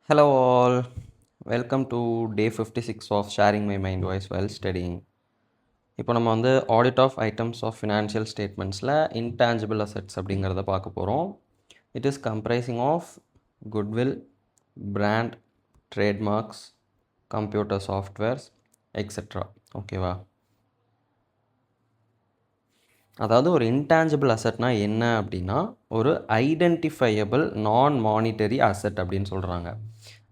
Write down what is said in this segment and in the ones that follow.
Hello all, welcome to day 56 of sharing my mind voice while studying. இப்போ நம்ம வந்து audit of items of financial ஸ்டேட்மெண்ட்ஸில் intangible assets அப்படிங்கிறத பார்க்க போகிறோம். It is comprising of goodwill, brand, trademarks, computer softwares etcetera. ஓகேவா? அதாவது ஒரு இன்டான்ஜிபிள் அசெட்னா என்ன அப்படின்னா ஒரு ஐடென்டிஃபையபிள் நான் மானிட்டரி அசெட் அப்படின்னு சொல்கிறாங்க.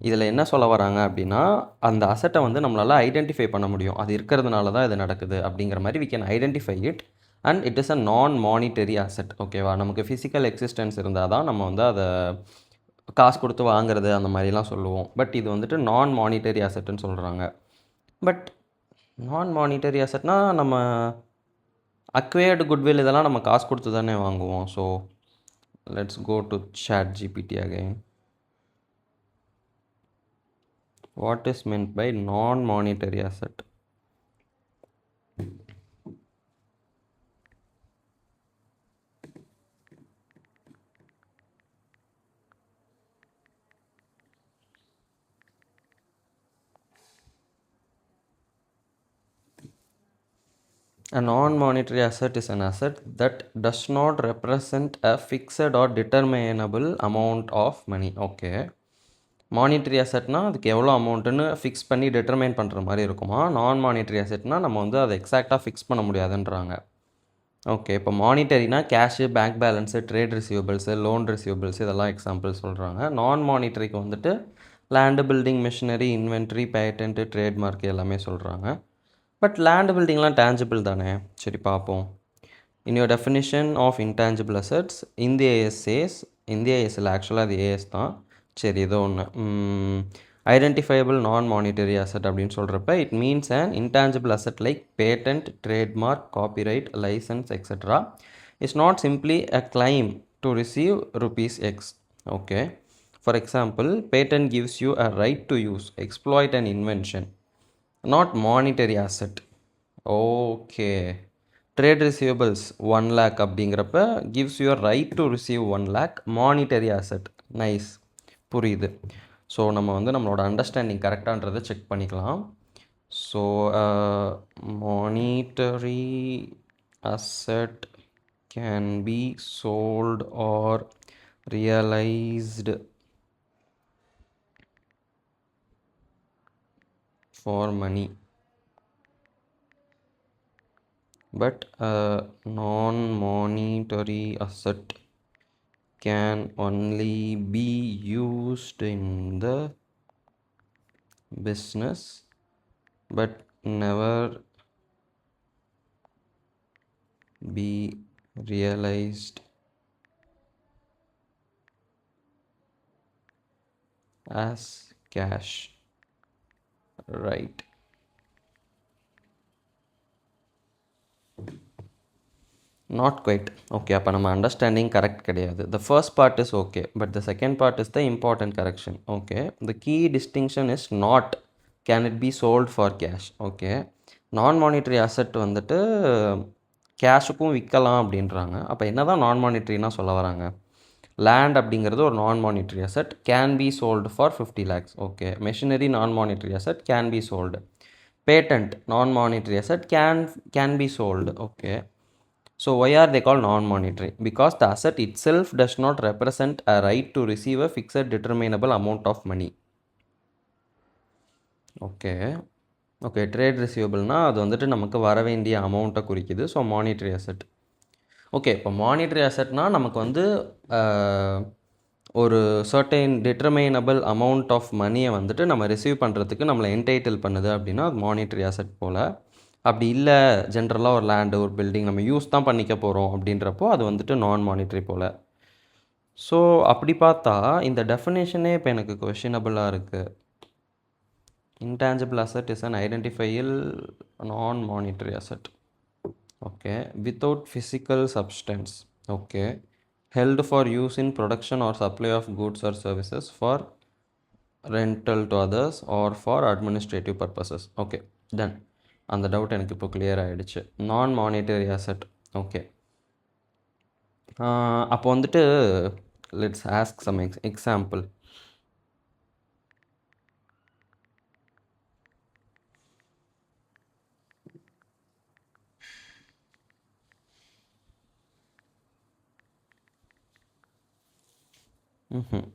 இதில் என்ன சொல்ல வராங்க அப்படின்னா அந்த அசெட்டை வந்து நம்மளால் ஐடென்டிஃபை பண்ண முடியும், அது இருக்கிறதுனால தான் இது நடக்குது அப்படிங்கிற மாதிரி we can identify it and it is a non monetary asset. ஓகேவா? நமக்கு ஃபிசிக்கல் எக்ஸிஸ்டன்ஸ் இருந்தால் தான் நம்ம வந்து அதை காசு கொடுத்து வாங்குறது அந்த மாதிரிலாம் சொல்லுவோம். பட் இது வந்துட்டு நான் மானிட்டரி அசெட்டுன்னு சொல்கிறாங்க. பட் நான் மானிட்டரி அசெட்னா நம்ம அக்வயர்டு குட்வில் இதெல்லாம் நம்ம காசு கொடுத்து தானே வாங்குவோம். So let's go to ChatGPT again. What is meant by non-monetary asset? A non-monetary asset is an asset that does not represent a fixed or determinable amount of money. Okay. Monetary அசெட்னா அதுக்கு எவ்வளோ அமௌண்ட்டுன்னு fix பண்ணி determine பண்ணுற மாதிரி இருக்குமா. நான் monetary அசெட்னா நம்ம வந்து அதை எக்ஸாக்டாக ஃபிக்ஸ் பண்ண முடியாதுன்றாங்க. ஓகே, இப்போ மானிட்டரினா cash, bank balance, trade receivables, loan receivables இதெல்லாம் எக்ஸாம்பிள் சொல்கிறாங்க. நான் மானிட்டரிக்கு வந்துட்டு land, building, machinery, inventory, patent, trademark எல்லாமே சொல்கிறாங்க. பட் லேண்டு பில்டிங்லாம் டேஞ்சிபிள் தானே. சரி பார்ப்போம். In your definition of intangible assets இந்திய ஏஎஸ் சேஸ், இந்திய ஏஎஸ்ல ஆக்சுவலாக அது ஏஎஸ் தான். சரி, ஏதோ ஒன்று ஐடென்டிஃபையபிள் நான் மானிட்டரி அசெட் அப்படின்னு சொல்கிறப்ப it means an intangible asset like patent, trademark, copyright, licence etcetera is not simply a claim to receive rupees X. Okay, for example patent gives you a right to use, exploit an invention, not monetary asset. Okay, trade receivables 1 lakh அப்படிங்கிறப்ப gives you a right to receive 1 lakh, monetary asset. Nice, புரியுது. So நம்ம வந்து நம்மளோட understanding கரெக்டான்றதை check பண்ணிக்கலாம். So monetary asset can be sold or realised for money. But a non-monetary asset can only be used in the business but never be realized as cash. Right. Not quite. Okay, அப்போ நம்ம understanding correct கிடையாது. The first part is okay, but the second part is the important correction. Okay, the key distinction is not can it be sold for cash. Okay, non monetary asset வந்துட்டு கேஷுக்கும் விற்கலாம் அப்படின்றாங்க. அப்போ என்ன தான் நான் மானிட்டரினா சொல்ல வராங்க? லேண்ட் அப்படிங்கிறது ஒரு non monetary asset, can be sold for 50 lakhs. Okay, machinery non monetary asset, can be sold. Patent non monetary asset, can be sold. Okay, so why are they called non-monetary? Because the asset itself does not represent a right to receive a fixed determinable amount of money. Okay okay, trade ரிசீவபிள்னால் அது வந்துட்டு நமக்கு வர வேண்டிய அமௌண்ட்டை குறிக்குது. So monetary asset. Okay, இப்போ monetary அசெட்னால் நமக்கு வந்து ஒரு சர்டைன் டிட்டர்மைனபிள் அமௌண்ட் ஆஃப் மணியை வந்துட்டு நம்ம ரிசீவ் பண்ணுறதுக்கு நம்மளை என்டைட்டில் பண்ணுது அப்படின்னா அது மானிட்டரி அசெட் போல். அப்படி இல்லை, ஜென்ரலாக ஒரு லேண்டு, ஒரு பில்டிங் நம்ம யூஸ் தான் பண்ணிக்க போகிறோம் அப்படின்றப்போ அது வந்துட்டு நான் மானிட்டரி போல். ஸோ அப்படி பார்த்தா இந்த டெஃபினேஷனே இப்போ எனக்கு கொஷினபிளாக இருக்குது. இன்டான்ஜிபிள் அசெட் இஸ் அன் ஐடென்டிஃபையல் நான் monetary asset. Okay, without physical substance. Okay, held for use in production or supply of goods or services, for rental to others or for administrative purposes. Okay, done. அந்த doubt எனக்கு இப்போ clear ஆகிடுச்சு. நான் monetary asset. Okay, அப்போ வந்துட்டு let's ask some example. ம்.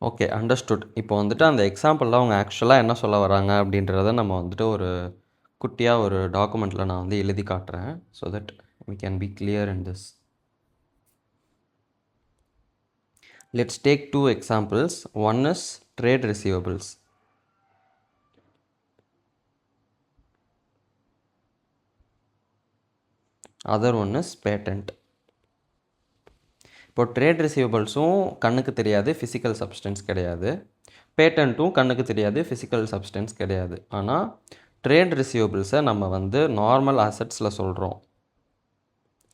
Okay, understood. இப்போ வந்துட்டு அந்த எக்ஸாம்பிளில் அவங்க ஆக்சுவலாக என்ன சொல்ல வராங்க அப்படின்றத நம்ம வந்துட்டு ஒரு குட்டியாக ஒரு டாக்குமெண்ட்டில் நான் வந்து எழுதி காட்டுறேன். So that we can be clear in this. Let's take two examples. One is trade receivables. Other one is patent. இப்போ ட்ரேட் ரிசீவபிள்ஸும் கண்ணுக்கு தெரியாது, ஃபிசிக்கல் சப்ஸ்டன்ஸ் கிடையாது. பேட்டன்ட்டும் கண்ணுக்கு தெரியாது, ஃபிசிக்கல் சப்ஸ்டன்ஸ் கிடையாது. ஆனால் ட்ரேட் ரிசீவபிள்ஸை நம்ம வந்து நார்மல் அசட்ஸில் சொல்கிறோம்,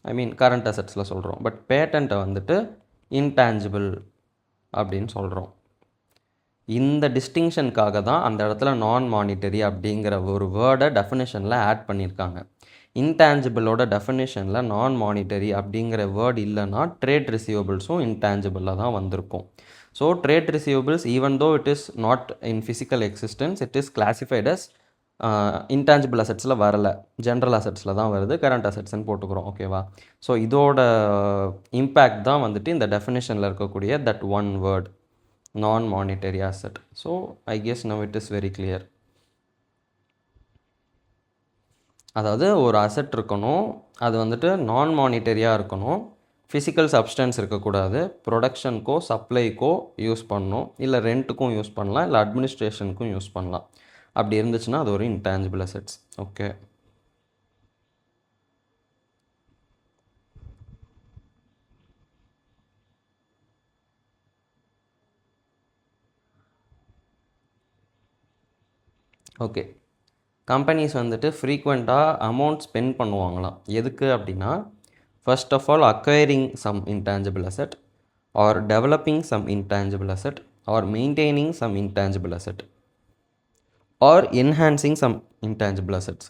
ஐ மீன் கரண்ட் அசட்ஸில் சொல்கிறோம். பட் பேட்டண்ட்டை வந்துட்டு இன்டான்ஜிபிள் அப்படின்னு சொல்கிறோம். இந்த டிஸ்டிங்ஷனுக்காக தான் அந்த இடத்துல நான் மானிட்டரி அப்படிங்கிற ஒரு வேர்டை டெஃபினேஷனில் ஆட் பண்ணியிருக்காங்க. இன்டான்ஜிபிளோட டெஃபினேஷனில் நான் மானிட்டரி அப்படிங்கிற வேர்டு இல்லைன்னா ட்ரேட் ரிசீவபிள்ஸும் இன்டான்ஜிபிளாக தான் வந்திருக்கும். So trade receivables even though it is not in physical existence, it is classified as intangible அசட்ஸில் வரலை, ஜென்ரல் அசட்ஸில் தான் வருது, கரண்ட் அசட்ஸ்ன்னு போட்டுக்கிறோம். ஓகேவா? ஸோ இதோட இம்பேக்ட் தான் வந்துட்டு இந்த டெஃபினேஷனில் இருக்கக்கூடிய that one word non-monetary asset. So I guess now it is very clear. அதாவது ஒரு அசட் இருக்கணும், அது வந்துட்டு நான் மானிட்டரியாக இருக்கணும், ஃபிசிக்கல் சப்ஸ்டன்ஸ் இருக்கக்கூடாது, ப்ரொடக்ஷனுக்கோ சப்ளைக்கோ யூஸ் பண்ணணும், இல்லை ரெண்ட்டுக்கும் யூஸ் பண்ணலாம், இல்லை அட்மினிஸ்ட்ரேஷனுக்கும் யூஸ் பண்ணலாம். அப்படி இருந்துச்சுன்னா அது ஒரு intangible assets. Okay, okay. Companies வந்துட்டு ஃப்ரீக்வெண்ட்டாக அமௌண்ட் ஸ்பெண்ட் பண்ணுவாங்களாம். எதுக்கு அப்படின்னா, first of all acquiring some intangible asset, or developing some intangible asset, or maintaining some intangible asset, or enhancing some intangible assets.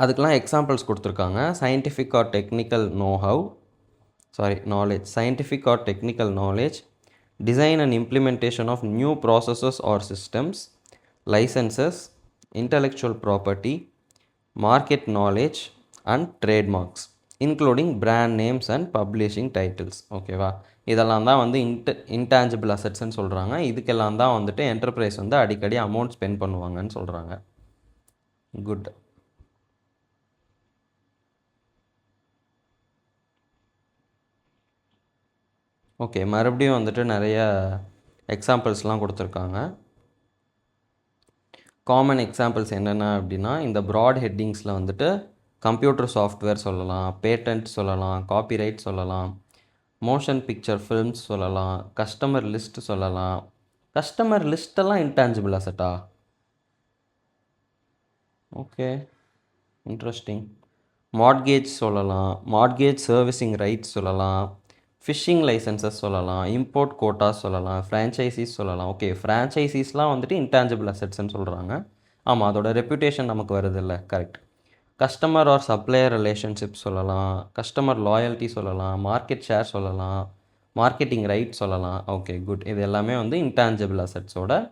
அதுக்கெலாம் எக்ஸாம்பிள்ஸ் கொடுத்துருக்காங்க. Scientific or technical knowledge, scientific or technical knowledge, design and implementation of new processes or systems, licences, intellectual property, market knowledge and trademarks including brand names and publishing titles. ஓகேவா? இதெல்லாம் தான் வந்து intangible அசட்ஸ்ன்னு சொல்கிறாங்க. இதுக்கெல்லாம் தான் வந்துட்டு enterprise வந்து அடிக்கடி அமௌண்ட் ஸ்பெண்ட் பண்ணுவாங்கன்னு சொல்கிறாங்க. குட். ஓகே, மறுபடியும் வந்துட்டு நிறைய எக்ஸாம்பிள்ஸ்லாம் கொடுத்துருக்காங்க. காமன் எக்ஸாம்பிள்ஸ் என்னென்ன அப்படின்னா, இந்த ப்ராட் ஹெட்டிங்ஸில் வந்துட்டு கம்ப்யூட்டர் சாஃப்ட்வேர் சொல்லலாம், பேட்டன்ட் சொல்லலாம், காப்பிரைட் சொல்லலாம், மோஷன் பிக்சர் ஃபில்ம்ஸ் சொல்லலாம், கஸ்டமர் லிஸ்ட் சொல்லலாம். கஸ்டமர் லிஸ்ட்டெல்லாம் இன்டான்ஜிபிள் அசட்டா? Okay, interesting. மார்ட்கேஜ் சொல்லலாம், மார்ட்கேஜ் சர்வீசிங் ரைட்ஸ் சொல்லலாம், ஃபிஷிங் லைசன்சஸ் சொல்லலாம், இம்போர்ட் கோட்டாஸ் சொல்லலாம், ஃப்ரான்ச்சைசிஸ் சொல்லலாம். ஓகே, ஃப்ரான்ச்சைசிஸ்லாம் வந்துட்டு இன்டான்ஜிபிள் அசட்ஸ்ன்னு சொல்கிறாங்க. ஆமாம், அதோட ரெப்யூட்டேஷன் நமக்கு வருது இல்லை? Correct. Customer or supplier relationship சொல்லலாம், கஸ்டமர் லாயல்ட்டி சொல்லலாம், மார்க்கெட் ஷேர் சொல்லலாம், மார்க்கெட்டிங் ரைட் சொல்லலாம். Okay, good. இது எல்லாமே வந்து இன்டான்ஜிபிள் அசட்ஸோட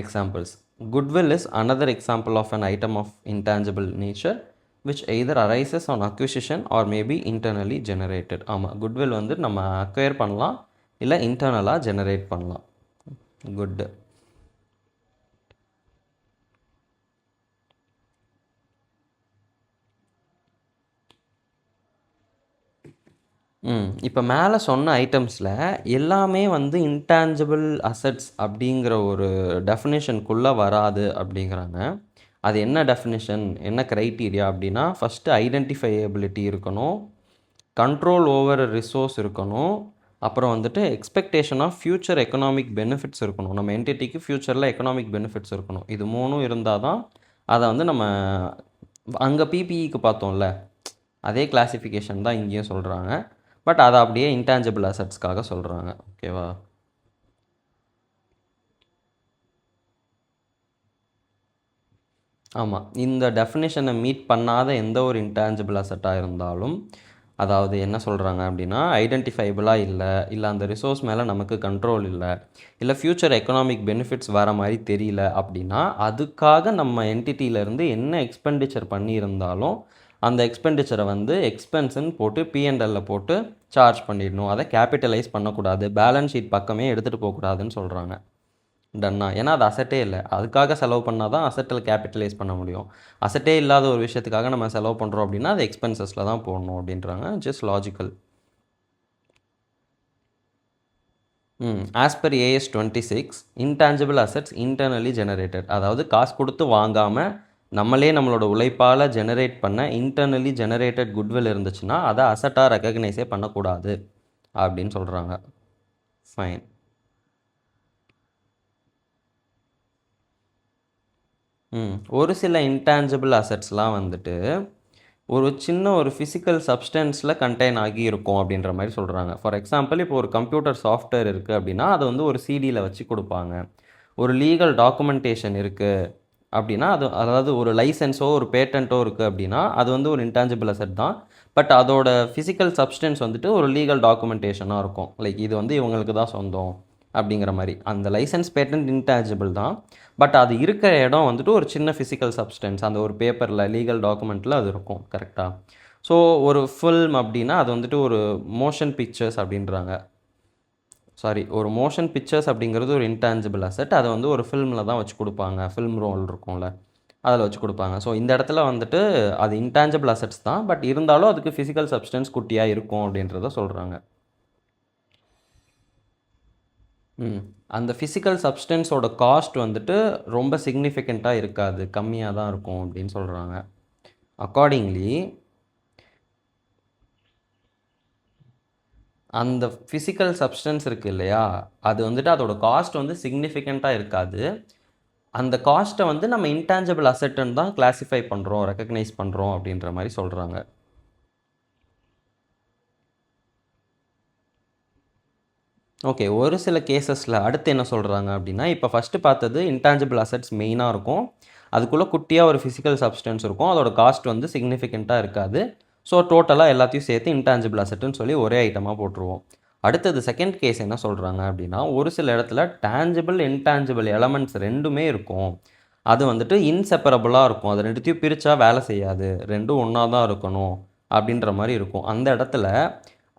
examples. Goodwill is another example of an item of intangible nature which either arises on acquisition or may be internally generated. ஆமாம், goodwill வந்து நம்ம அக்வயர் பண்ணலாம், இல்லை இன்டர்னலாக ஜெனரேட் பண்ணலாம். குட். இப்போ மேலே சொன்ன ஐட்டம்ஸில் எல்லாமே வந்து இன்டான்ஜிபிள் அசெட்ஸ் அப்படிங்கிற ஒரு டெஃபினேஷனுக்குள்ளே வராது அப்படிங்கிறாங்க. அது என்ன டெஃபினேஷன், என்ன க்ரைட்டீரியா அப்படின்னா, ஃபஸ்ட்டு ஐடென்டிஃபையபிலிட்டி இருக்கணும், கண்ட்ரோல் ஓவர் ரிசோர்ஸ் இருக்கணும், அப்புறம் வந்துட்டு expectation of future economic benefits இருக்கணும். நம்ம என்டிட்டிக்கு ஃப்யூச்சரில் எக்கனாமிக் பெனிஃபிட்ஸ் இருக்கணும். இது மூணும் இருந்தால் தான் அதை வந்து நம்ம அங்கே பிபிஇக்கு பார்த்தோம்ல, அதே கிளாசிஃபிகேஷன் தான் இங்கேயும் சொல்கிறாங்க. பட் அதை அப்படியே இன்டான்ஜிபிள் அசட்ஸ்க்காக சொல்கிறாங்க. ஓகேவா? ஆமாம், இந்த டெஃபினேஷனை மீட் பண்ணாத எந்த ஒரு இன்டான்ஜிபிள் அசட்டாக இருந்தாலும், அதாவது என்ன சொல்கிறாங்க அப்படின்னா, ஐடென்டிஃபைபிளாக இல்லை அந்த ரிசோர்ஸ் மேலே நமக்கு கண்ட்ரோல் இல்லை ஃப்யூச்சர் எக்கனாமிக் பெனிஃபிட்ஸ் வர மாதிரி தெரியல அப்படின்னா, அதுக்காக நம்ம என்டிட்டியிலேருந்து என்ன எக்ஸ்பெண்டிச்சர் பண்ணியிருந்தாலும் அந்த எக்ஸ்பெண்டிச்சரை வந்து எக்ஸ்பென்ஸுன்னு போட்டு பிஎன்எல்ல போட்டு சார்ஜ் பண்ணிடணும். அதை கேபிட்டலைஸ் பண்ணக்கூடாது, பேலன்ஸ் ஷீட் பக்கமே எடுத்துகிட்டு போகக்கூடாதுன்னு சொல்கிறாங்க. டன்னா, ஏன்னா அது அசட்டே இல்லை. அதுக்காக செலவு பண்ணால் தான் அசட்டில் கேபிட்டலைஸ் பண்ண முடியும். அசட்டே இல்லாத ஒரு விஷயத்துக்காக நம்ம செலவு பண்ணுறோம் அப்படின்னா அது எக்ஸ்பென்சஸில் தான் போடணும் அப்படின்றாங்க. Just logical. As per AS 26, intangible assets internally generated, அதாவது காசு கொடுத்து வாங்காமல் நம்மளே நம்மளோட உழைப்பால் ஜெனரேட் பண்ண இன்டர்னலி ஜெனரேட்டட் குட்வில் இருந்துச்சுன்னா அதை அசட்டாக ரெக்கக்னைஸே பண்ணக்கூடாது அப்படின்னு சொல்கிறாங்க. ஃபைன். ஒரு சில இன்டான்ஜிபிள் அசட்ஸ்லாம் வந்துட்டு ஒரு சின்ன ஒரு ஃபிசிக்கல் சப்ஸ்டன்ஸில் கண்டெயின் ஆகி இருக்கும் அப்படின்ற மாதிரி சொல்கிறாங்க. ஃபார் எக்ஸாம்பிள், இப்போ ஒரு கம்ப்யூட்டர் சாஃப்ட்வேர் இருக்குது அப்படின்னா அதை வந்து ஒரு சிடியில் வச்சு கொடுப்பாங்க. ஒரு லீகல் டாக்குமெண்டேஷன் இருக்குது அப்படின்னா அதாவது ஒரு லைசன்ஸோ ஒரு பேட்டன்ட்டோ இருக்குது அப்படின்னா அது வந்து ஒரு இன்டான்ஜிபிள் அசட் தான். பட் அதோட ஃபிசிக்கல் சப்ஸ்டன்ஸ் வந்துட்டு ஒரு லீகல் டாக்குமெண்டேஷனாக இருக்கும். லைக் இது வந்து இவங்களுக்கு தான் சொந்தம் அப்படிங்கிற மாதிரி. அந்த லைசன்ஸ் பேட்டன்ட் இன்டான்ஜிபிள் தான். பட் அது இருக்கிற இடம் வந்துட்டு ஒரு சின்ன ஃபிசிக்கல் சப்ஸ்டன்ஸ், அந்த ஒரு பேப்பரில் லீகல் டாக்குமெண்ட்டில் அது இருக்கும். கரெக்டாக? ஸோ ஒரு ஃபில்ம் அப்படின்னா அது வந்துட்டு ஒரு மோஷன் பிக்சர்ஸ் அப்படின்றாங்க. ஒரு மோஷன் பிக்சர்ஸ் அப்படிங்கிறது ஒரு இன்டான்ஜிபிள் அசெட். அதை வந்து ஒரு ஃபில்மில் தான் வச்சு கொடுப்பாங்க. ஃபில்ம் ரோல் இருக்கும்ல, அதில் வச்சு கொடுப்பாங்க. ஸோ இந்த இடத்துல வந்துட்டு அது இன்டான்ஜிபிள் அசெட்ஸ் தான், பட் இருந்தாலும் அதுக்கு ஃபிசிக்கல் சப்ஸ்டன்ஸ் குட்டியாக இருக்கும் அப்படின்றத சொல்கிறாங்க. அந்த ஃபிசிக்கல் சப்ஸ்டன்ஸோட காஸ்ட் வந்துட்டு ரொம்ப சிக்னிஃபிகண்ட்டாக இருக்காது, கம்மியாக தான் இருக்கும் அப்படின்னு சொல்கிறாங்க. அக்கார்டிங்லி அந்த ஃபிசிக்கல் சப்ஸ்டன்ஸ் இருக்குது இல்லையா, அது வந்துட்டு அதோட காஸ்ட் வந்து சிக்னிஃபிகண்ட்டாக இருக்காது. அந்த காஸ்ட்டை வந்து நம்ம இன்டான்ஜிபிள் அசெட்டுன்னு தான் கிளாஸிஃபை பண்ணுறோம், ரெக்கக்னைஸ் பண்ணுறோம் அப்படின்ற மாதிரி சொல்கிறாங்க. ஓகே, ஒரு சில கேசஸில் அடுத்து என்ன சொல்கிறாங்க அப்படின்னா, இப்போ ஃபஸ்ட்டு பார்த்தது இன்டான்ஜிபிள் அசெட்ஸ் மெயினாக இருக்கும், அதுக்குள்ளே குட்டியாக ஒரு ஃபிசிக்கல் சப்ஸ்டன்ஸ் இருக்கும், அதோட காஸ்ட் வந்து சிக்னிஃபிகண்ட்டாக இருக்காது. ஸோ டோட்டலாக எல்லாத்தையும் சேர்த்து இன்டான்ஜிபிள் அசெட்டுன்னு சொல்லி ஒரே ஐட்டமாக போட்டுருவோம். அடுத்தது செகண்ட் கேஸ் என்ன சொல்கிறாங்க அப்படின்னா, ஒரு சில இடத்துல டேஞ்சிபிள் இன்டான்ஜிபிள் எலமெண்ட்ஸ் ரெண்டுமே இருக்கும், அது வந்துட்டு இன்செப்பரபுளாக இருக்கும், அது ரெண்டுத்தையும் பிரித்தா வேலை செய்யாது, ரெண்டும் ஒன்றா தான் இருக்கணும் அப்படின்ற மாதிரி இருக்கும். அந்த இடத்துல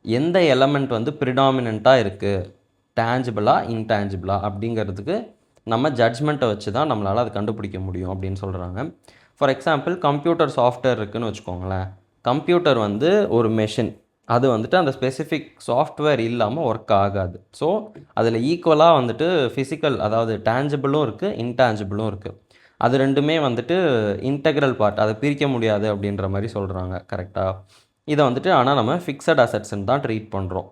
எந்த எலமெண்ட் வந்து ப்ரிடாமினண்ட்டாக இருக்குது, டேஞ்சிபிளாக இன்டான்ஜிபிளாக அப்படிங்கிறதுக்கு நம்ம ஜட்ஜ்மெண்ட்டை வச்சு தான் நம்மளால் அதை கண்டுபிடிக்க முடியும் அப்படின்னு சொல்கிறாங்க. ஃபார் எக்ஸாம்பிள், கம்ப்யூட்டர் சாஃப்ட்வேர் இருக்குதுன்னு வச்சுக்கோங்களேன். கம்ப்யூட்டர் வந்து ஒரு மெஷின், அது வந்துட்டு அந்த ஸ்பெசிஃபிக் சாஃப்ட்வேர் இல்லாமல் ஒர்க் ஆகாது. ஸோ அதில் ஈக்குவலாக வந்துட்டு ஃபிசிக்கல், அதாவது டேஞ்சிபிளும் இருக்குது இன்டான்ஜிபிளும் இருக்குது. அது ரெண்டுமே வந்துட்டு இன்டெக்ரல் பார்ட், அதை பிரிக்க முடியாது அப்படின்ற மாதிரி சொல்கிறாங்க. கரெக்டாக? இதை வந்துட்டு ஆனால் நம்ம ஃபிக்ஸட் அசெட்ஸ்ன்னு தான் ட்ரீட் பண்ணுறோம்.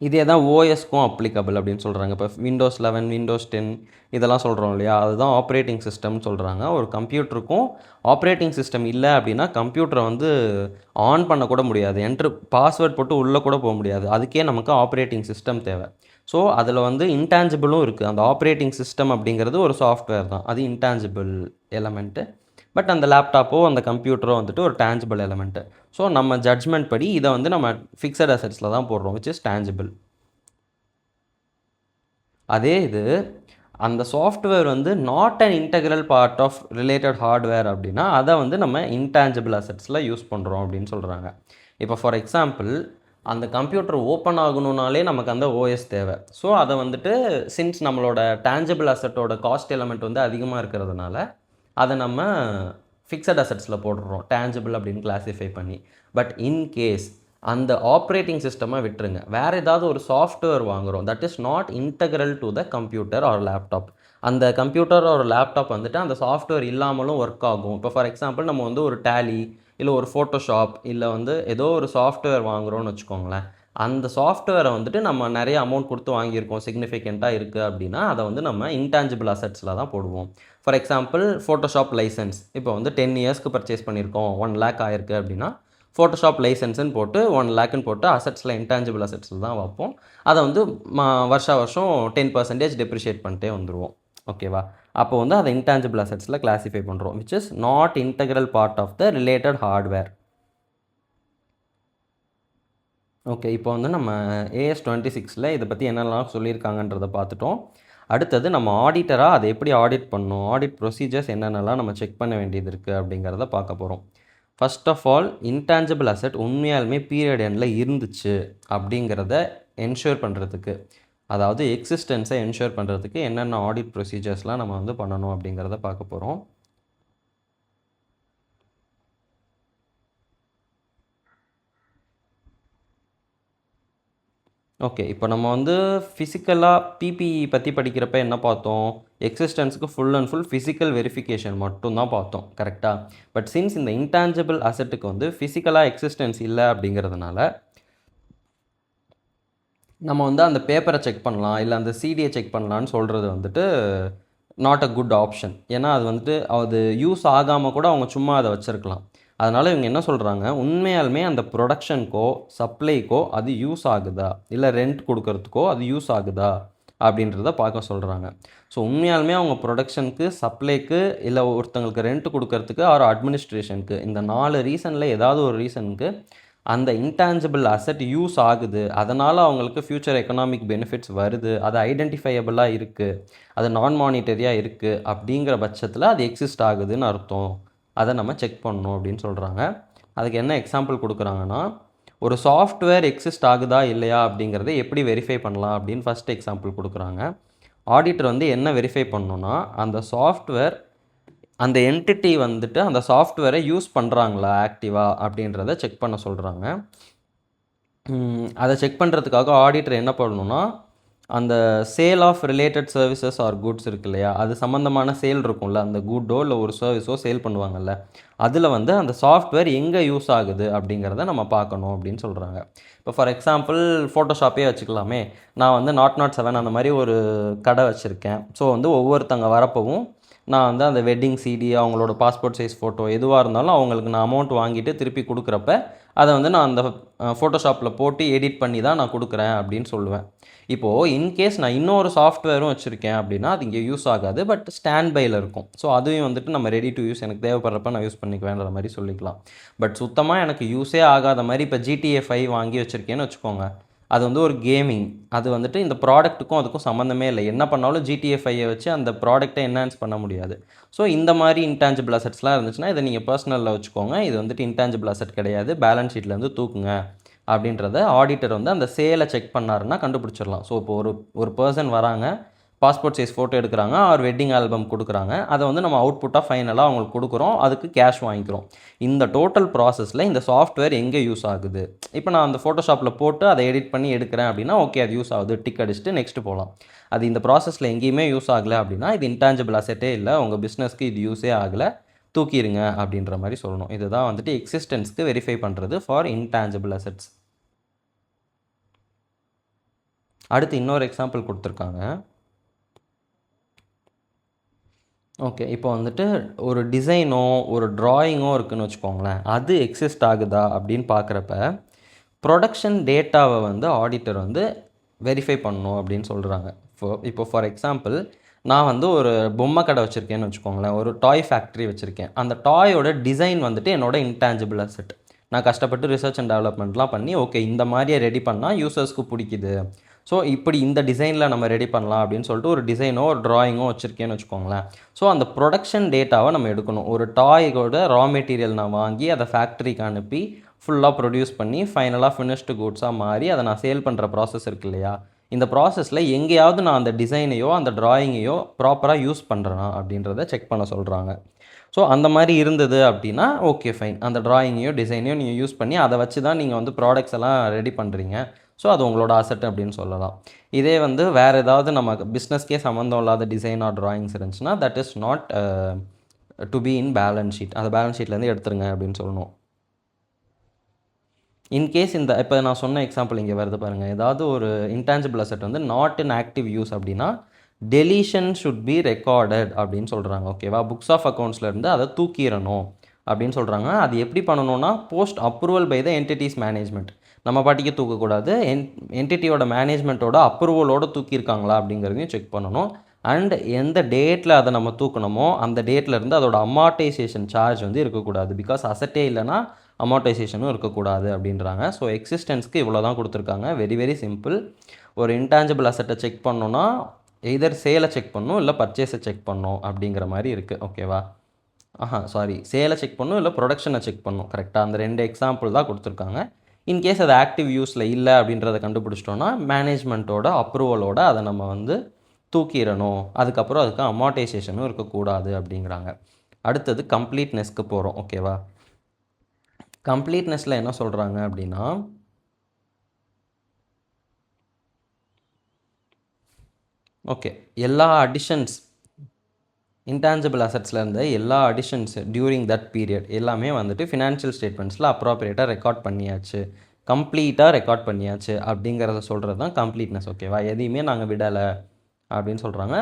இதே தான் ஓஎஸ்க்கும் அப்ளிகபிள் அப்படின்னு சொல்கிறாங்க. இப்போ விண்டோஸ் 11, விண்டோஸ் 10 இதெல்லாம் சொல்கிறோம் இல்லையா, அதுதான் ஆப்ரேட்டிங் சிஸ்டம்னு சொல்கிறாங்க. ஒரு கம்ப்யூட்டருக்கும் ஆப்ரேட்டிங் சிஸ்டம் இல்லை அப்படின்னா கம்ப்யூட்டரை வந்து ஆன் பண்ணக்கூட முடியாது, பாஸ்வேர்ட் போட்டு உள்ளே கூட போக முடியாது. அதுக்கே நமக்கு ஆப்ரேட்டிங் சிஸ்டம் தேவை. ஸோ அதில் வந்து இன்டான்ஜிபிளும் இருக்குது. அந்த ஆப்ரேட்டிங் சிஸ்டம் அப்படிங்கிறது ஒரு சாஃப்ட்வேர் தான், அது இன்டான்ஜிபிள் எலமெண்ட்டு. பட் அந்த லேப்டாப்போ அந்த கம்ப்யூட்டரோ வந்துட்டு ஒரு டேஞ்சிபிள் எலமெண்ட்டு. ஸோ நம்ம ஜட்ஜ்மெண்ட் படி இதை வந்து நம்ம ஃபிக்ஸட் அசெட்ஸில் தான் போடுறோம், விச் இஸ் டேஞ்சிபிள். அதே இது அந்த சாஃப்ட்வேர் வந்து not an integral part of related hardware அப்படின்னா அதை வந்து நம்ம இன்டான்ஜிபிள் அசெட்ஸில் யூஸ் பண்ணுறோம் அப்படின்னு சொல்கிறாங்க. இப்போ ஃபார் எக்ஸாம்பிள், அந்த கம்ப்யூட்டர் ஓப்பன் ஆகணுன்னாலே நமக்கு அந்த ஓஎஸ் தேவை. ஸோ அதை வந்துட்டு சின்ஸ் நம்மளோட டேஞ்சிபிள் அசெட்டோட காஸ்ட் எலமெண்ட் வந்து அதிகமாக இருக்கிறதுனால அதை நம்ம ஃபிக்ஸட் அசெட்ஸில் போடுறோம், டேஞ்சிபிள் அப்படின்னு கிளாஸிஃபை பண்ணி. பட் இன்கேஸ் அந்த ஆப்ரேட்டிங் சிஸ்டமை விட்டுருங்க, வேறு ஏதாவது ஒரு சாஃப்ட்வேர் வாங்குகிறோம், that is not integral to the computer or laptop. அந்த கம்ப்யூட்டர் ஒரு லேப்டாப் வந்துட்டு அந்த சாஃப்ட்வேர் இல்லாமலும் ஒர்க் ஆகும். இப்போ ஃபார் எக்ஸாம்பிள் நம்ம வந்து ஒரு டேலி இல்லை ஒரு ஃபோட்டோஷாப் இல்லை வந்து ஏதோ ஒரு சாஃப்ட்வேர் வாங்குகிறோன்னு வச்சுக்கோங்களேன். அந்த சாஃப்ட்வேரை வந்துட்டு நம்ம நிறைய அமௌண்ட் கொடுத்து வாங்கியிருக்கோம், சிக்னிஃபிகண்ட்டாக இருக்குது அப்படின்னா அதை வந்து நம்ம இன்டான்ஜிபிள் அசட்ஸில் தான் போடுவோம். ஃபார் எக்ஸாம்பிள் ஃபோட்டோஷாப் லைசன்ஸ் இப்போ வந்து 10 இயர்ஸ்க்கு பர்ச்சேஸ் பண்ணியிருக்கோம், 1 lakh ஆயிருக்கு அப்படின்னா ஃபோட்டோஷாப் லைசன்ஸ்னு போட்டு 1 lakhன்னு போட்டு அசட்ஸில் இன்டான்ஜிபிள் அசட்ஸில் தான் வைப்போம். அதை வந்து வருஷம் 10% டெப்ரிஷியேட் பண்ணிட்டே வந்துடுவோம். ஓகேவா? அப்போ வந்து அதை இன்டான்ஜிபிள் அசட்ஸில் கிளாஸிஃபை பண்ணுறோம், which is not integral part of the related hardware. Okay, இப்போ வந்து நம்ம AS 26ல் இதை பற்றி என்னெல்லாம் சொல்லியிருக்காங்கன்றதை பார்த்துட்டோம். அடுத்தது நம்ம ஆடிட்டராக அதை எப்படி ஆடிட் பண்ணணும், ஆடிட் ப்ரொசீஜர்ஸ் என்னென்னலாம் நம்ம செக் பண்ண வேண்டியது இருக்குது அப்படிங்கிறத பார்க்க போகிறோம். First of all, intangible asset உண்மையாலுமே பீரியட் எண்டில் இருந்துச்சு அப்படிங்கிறத என்ஷூர் பண்ணுறதுக்கு, அதாவது எக்ஸிஸ்டன்ஸை என்ஷூர் பண்ணுறதுக்கு என்னென்ன ஆடிட் ப்ரொசீஜர்ஸ்லாம் நம்ம வந்து பண்ணணும் அப்படிங்கிறத பார்க்க போகிறோம். ஓகே, இப்போ நம்ம வந்து ஃபிசிக்கலாக பிபிஇ பற்றி படிக்கிறப்ப என்ன பார்த்தோம், எக்ஸிஸ்டன்ஸுக்கு full and full physical verification மட்டும்தான் பார்த்தோம், கரெக்டாக? பட் சின்ஸ் இந்த இன்டான்ஜிபிள் அசட்டுக்கு வந்து ஃபிசிக்கலாக எக்ஸிஸ்டன்ஸ் இல்லை அப்படிங்கிறதுனால நம்ம வந்து அந்த பேப்பரை செக் பண்ணலாம் இல்லை அந்த சிடியை செக் பண்ணலான்னு சொல்கிறது வந்துட்டு நாட் அ குட் ஆப்ஷன். ஏன்னா அது வந்துட்டு அது யூஸ் ஆகாமல் கூட அவங்க சும்மா அதை வச்சுருக்கலாம். அதனால் இவங்க என்ன சொல்கிறாங்க, உண்மையாலுமே அந்த ப்ரொடக்ஷனுக்கோ சப்ளைக்கோ அது யூஸ் ஆகுதா, இல்லை ரெண்ட் கொடுக்கறதுக்கோ அது யூஸ் ஆகுதா அப்படின்றத பார்க்க சொல்கிறாங்க. ஸோ உண்மையாலுமே அவங்க ப்ரொடக்ஷனுக்கு, சப்ளைக்கு, இல்லை ஒருத்தங்களுக்கு ரெண்ட் கொடுக்கறதுக்கு ஆர் அட்மினிஸ்ட்ரேஷனுக்கு, இந்த 4 ரீசனில் ஏதாவது ஒரு ரீசனுக்கு அந்த இன்டான்ஜிபிள் அசட் யூஸ் ஆகுது, அதனால் அவங்களுக்கு ஃப்யூச்சர் எக்கனாமிக் பெனிஃபிட்ஸ் வருது, அது ஐடென்டிஃபையபிளாக இருக்குது, அது நான் மானிட்டரியாக இருக்குது அப்படிங்கிற பட்சத்தில் அது எக்ஸிஸ்ட் ஆகுதுன்னு அர்த்தம். அதை நம்ம செக் பண்ணணும் அப்படின்னு சொல்கிறாங்க. அதுக்கு என்ன எக்ஸாம்பிள் கொடுக்குறாங்கன்னா, ஒரு சாஃப்ட்வேர் எக்ஸிஸ்ட் ஆகுதா இல்லையா அப்படிங்கிறத எப்படி வெரிஃபை பண்ணலாம் அப்படின்னு ஃபஸ்ட் எக்ஸாம்பிள் கொடுக்குறாங்க. ஆடிட்டர் வந்து என்ன வெரிஃபை பண்ணணுன்னா, அந்த சாஃப்ட்வேர் அந்த என்டிட்டி வந்துட்டு அந்த சாஃப்ட்வேரை யூஸ் பண்ணுறாங்களா ஆக்டிவாக அப்படின்றத செக் பண்ண சொல்கிறாங்க. அதை செக் பண்ணுறதுக்காக ஆடிட்டர் என்ன பண்ணணுன்னா, அந்த sale of related services or goods இருக்கு இல்லையா, அது சம்மந்தமான சேல் இருக்கும்ல, அந்த குட்டோ இல்லை ஒரு சர்வீஸோ சேல் பண்ணுவாங்கள்ல, அதில் வந்து அந்த சாஃப்ட்வேர் எங்கே யூஸ் ஆகுது அப்படிங்கிறத நம்ம பார்க்கணும் அப்படின்னு சொல்கிறாங்க. இப்போ ஃபார் எக்ஸாம்பிள் ஃபோட்டோஷாப்பே வச்சுக்கலாமே, நான் வந்து 007 அந்த மாதிரி ஒரு கடை வச்சுருக்கேன். ஸோ வந்து ஒவ்வொருத்தங்க வரப்பவும் நான் வந்து அந்த வெட்டிங் சிடி, அவங்களோட பாஸ்போர்ட் சைஸ் ஃபோட்டோ எதுவாக இருந்தாலும் அவங்களுக்கு நான் அமௌண்ட் வாங்கிட்டு திருப்பி கொடுக்குறப்ப அதை வந்து நான் அந்த ஃபோட்டோஷாப்பில் போட்டு எடிட் பண்ணி தான் நான் கொடுக்குறேன் அப்படின்னு சொல்லுவேன். இப்போது இன்கேஸ் நான் இன்னொரு சாஃப்ட்வேரும் வச்சுருக்கேன் அப்படின்னா அது இங்கே யூஸ் ஆகாது, பட் ஸ்டாண்ட் பையில் இருக்கும். ஸோ அதையும் வந்துட்டு நம்ம ரெடி டு யூஸ், எனக்கு தேவைப்படுறப்ப நான் யூஸ் பண்ணிக்குவேன்ற மாதிரி சொல்லிக்கலாம். பட் சுத்தமாக எனக்கு யூஸே ஆகாத மாதிரி இப்போ GTA 5 வாங்கி வச்சுருக்கேன்னு வச்சுக்கோங்க, அது வந்து ஒரு கேமிங், அது வந்துட்டு இந்த ப்ராடக்ட்டுக்கும் அதுக்கும் சம்மந்தமே இல்லை, என்ன பண்ணாலும் GTA 5 வச்சு அந்த ப்ராடக்ட்டை என்ஹான்ஸ் பண்ண முடியாது. ஸோ இந்த மாதிரி இன்டான்ஜிபிள் அசட்ஸ்லாம் இருந்துச்சுன்னா இதை நீங்கள் பர்சனலில் வச்சுக்கோங்க, இது வந்துட்டு இன்டான்ஜிபிள் அசட் கிடையாது, பேலன்ஸ் ஷீட்லேருந்து தூக்குங்க அப்படின்றத ஆடிட்டர் வந்து அந்த சேலை செக் பண்ணாருன்னா கண்டுபிடிச்சிடலாம். ஸோ இப்போ ஒரு பர்சன் வராங்க, பாஸ்போர்ட் சைஸ் ஃபோட்டோ எடுக்கிறாங்க, ஆர் வெட்டிங் ஆல்பம் கொடுக்குறாங்க, அதை வந்து நம்ம அவுட்புட்டாக ஃபைனலாக அவங்களுக்கு கொடுக்குறோம், அதுக்கு கேஷ் வாங்கிக்கிறோம். இந்த டோட்டல் ப்ராசஸில் இந்த சாஃப்ட்வேர் எங்கே யூஸ் ஆகுது, இப்போ நான் அந்த ஃபோட்டோஷாப்பில் போட்டு அதை எடிட் பண்ணி எடுக்கிறேன் அப்படின்னா ஓகே அது யூஸ் ஆகுது, டிக் அடிச்சுட்டு நெக்ஸ்ட் போகலாம். அது இந்த ப்ராசஸில் எங்கேயுமே யூஸ் ஆகலை அப்படின்னா இது இன்டான்ஜிபிள் அசெட்டே இல்லை, உங்கள் பிஸ்னஸ்க்கு இது யூஸே ஆகலை, தூக்கிடுங்க அப்படின்ற மாதிரி சொல்லணும். இதுதான் வந்துட்டு எக்ஸிஸ்டன்ஸ்க்கு வெரிஃபை பண்ணுறது ஃபார் இன்டான்ஜிபிள் அசெட்ஸ். அடுத்து இன்னொரு எக்ஸாம்பிள் கொடுத்துருக்காங்க. ஓகே, இப்போ வந்துட்டு ஒரு டிசைனோ ஒரு ட்ராயிங்கோ இருக்குதுன்னு வச்சுக்கோங்களேன், அது எக்ஸிஸ்ட் ஆகுதா அப்படின்னு பார்க்குறப்ப ப்ரொடக்ஷன் டேட்டாவை வந்து ஆடிட்டர் வந்து வெரிஃபை பண்ணணும் அப்படின்னு சொல்கிறாங்க. இப்போ ஃபார் எக்ஸாம்பிள் நான் வந்து ஒரு பொம்மை கடை வச்சுருக்கேன்னு வச்சுக்கோங்களேன், ஒரு டாய் ஃபேக்ட்ரி வச்சுருக்கேன், அந்த டாயோட டிசைன் வந்துட்டு என்னோட இன்டான்ஜிபிள் அசெட். நான் கஷ்டப்பட்டு ரிசர்ச் அண்ட் டெவலப்மெண்ட்லாம் பண்ணி ஓகே இந்த மாதிரியே ரெடி பண்ணால் யூசர்ஸ்க்கு பிடிக்குது, ஸோ இப்படி இந்த டிசைனில் நம்ம ரெடி பண்ணலாம் அப்படின்னு சொல்லிட்டு ஒரு டிசைனோ ஒரு ட்ராயிங்கோ வச்சுருக்கேன்னு வச்சுக்கோங்களேன். ஸோ அந்த ப்ரொடக்ஷன் டேட்டாவை நம்ம எடுக்கணும். ஒரு டாயோட ரா மெட்டீரியல் நான் வாங்கி அதை ஃபேக்ட்ரிக்கு அனுப்பி ஃபுல்லாக ப்ரொடியூஸ் பண்ணி ஃபைனலாக ஃபினிஷ்டு குட்ஸாக மாறி அதை நான் சேல் பண்ணுற ப்ராசஸ் இருக்கு இல்லையா, இந்த ப்ராசஸில் எங்கேயாவது நான் அந்த டிசைனையோ அந்த ட்ராயிங்கையோ ப்ராப்பராக யூஸ் பண்ணுறேனா அப்படின்றத செக் பண்ண சொல்கிறாங்க. ஸோ அந்த மாதிரி இருந்தது அப்படின்னா ஓகே ஃபைன், அந்த ட்ராயிங்கையோ டிசைனையோ நீங்கள் யூஸ் பண்ணி அதை வச்சு தான் நீங்கள் வந்து ப்ராடக்ட்ஸ் எல்லாம் ரெடி பண்ணுறீங்க. ஸோ அது உங்களோட அசெட் அப்படின்னு சொல்லலாம். இதே வந்து வேறு ஏதாவது நம்ம பிஸ்னஸ்க்கே சம்மந்தம் இல்லாத டிசைன் ஆர் ட்ராயிங்ஸ் இருந்துச்சுன்னா that is not to be in balance sheet. அதை பேலன்ஸ் ஷீட்லேருந்து எடுத்துருங்க அப்படின்னு சொல்லணும். இன்கேஸ் இந்த இப்போ நான் சொன்ன எக்ஸாம்பிள் இங்கே வருது பாருங்கள், ஏதாவது ஒரு இன்டான்ஜிபிள் அசெட் வந்து நாட் இன் ஆக்டிவ் யூஸ் அப்படின்னா டெலிஷன் ஷுட் பி ரெக்கார்டட் அப்படின்னு சொல்கிறாங்க. ஓகேவா, புக்ஸ் ஆஃப் அக்கௌண்ட்ஸ்லேருந்து அதை தூக்கிடணும் அப்படின்னு சொல்கிறாங்க. அது எப்படி பண்ணணும்னா post approval by the entity's management. நம்ம பாட்டிக்கு தூக்கக்கூடாது, என்டிட்டியோட மேனேஜ்மெண்ட்டோட அப்ரூவலோடு தூக்கியிருக்காங்களா அப்படிங்கிறதையும் செக் பண்ணணும். அண்ட் எந்த டேட்டில் அதை நம்ம தூக்கணுமோ அந்த டேட்லேருந்து அதோட அமார்டைசேஷன் சார்ஜ் வந்து இருக்கக்கூடாது. பிகாஸ் அசட்டே இல்லைனா அமார்டைசேஷனும் இருக்கக்கூடாது அப்படின்றாங்க. ஸோ எக்ஸிஸ்டன்ஸ்க்கு இவ்வளோ தான் கொடுத்துருக்காங்க. Very very simple. ஒரு இன்டான்ஜிபிள் அசட்டை செக் பண்ணோன்னா எய்தர் சேலை செக் பண்ணணும் இல்லை பர்ச்சேஸை செக் பண்ணணும் அப்படிங்கிற மாதிரி இருக்குது. ஓகேவா, சேலை செக் பண்ணணும் இல்லை ப்ரொடக்ஷனை செக் பண்ணணும். கரெக்டாக அந்த 2 எக்ஸாம்பிள் தான் கொடுத்துருக்காங்க. இன்கேஸ் அது ஆக்டிவ் யூஸில் இல்லை அப்படின்றத கண்டுபிடிச்சிட்டோன்னா மேனேஜ்மெண்ட்டோட அப்ரூவலோட அதை நம்ம வந்து தூக்கிடணும். அதுக்கப்புறம் அதுக்கு அமார்டைசேஷனும் இருக்கக்கூடாது அப்படிங்கிறாங்க. அடுத்தது கம்ப்ளீட்னஸ்க்கு போகிறோம். ஓகேவா, கம்ப்ளீட்னஸில் என்ன சொல்கிறாங்க அப்படின்னா ஓகே எல்லா அடிஷன்ஸ் இன்டான்ஜிபிள் அசட்ஸில் இருந்த எல்லா அடிஷன்ஸ் டியூரிங் தட் பீரியட் எல்லாமே வந்துட்டு ஃபினான்ஷியல் ஸ்டேட்மெண்ட்ஸில் அப்ராப்ரியேட்டாக ரெக்கார்ட் பண்ணியாச்சு, கம்ப்ளீட்டாக ரெக்கார்ட் பண்ணியாச்சு அப்படிங்கிறத சொல்கிறது தான் கம்ப்ளீட்னஸ். ஓகேவா, எதையுமே நாங்கள் விடலை அப்படின்னு சொல்கிறாங்க.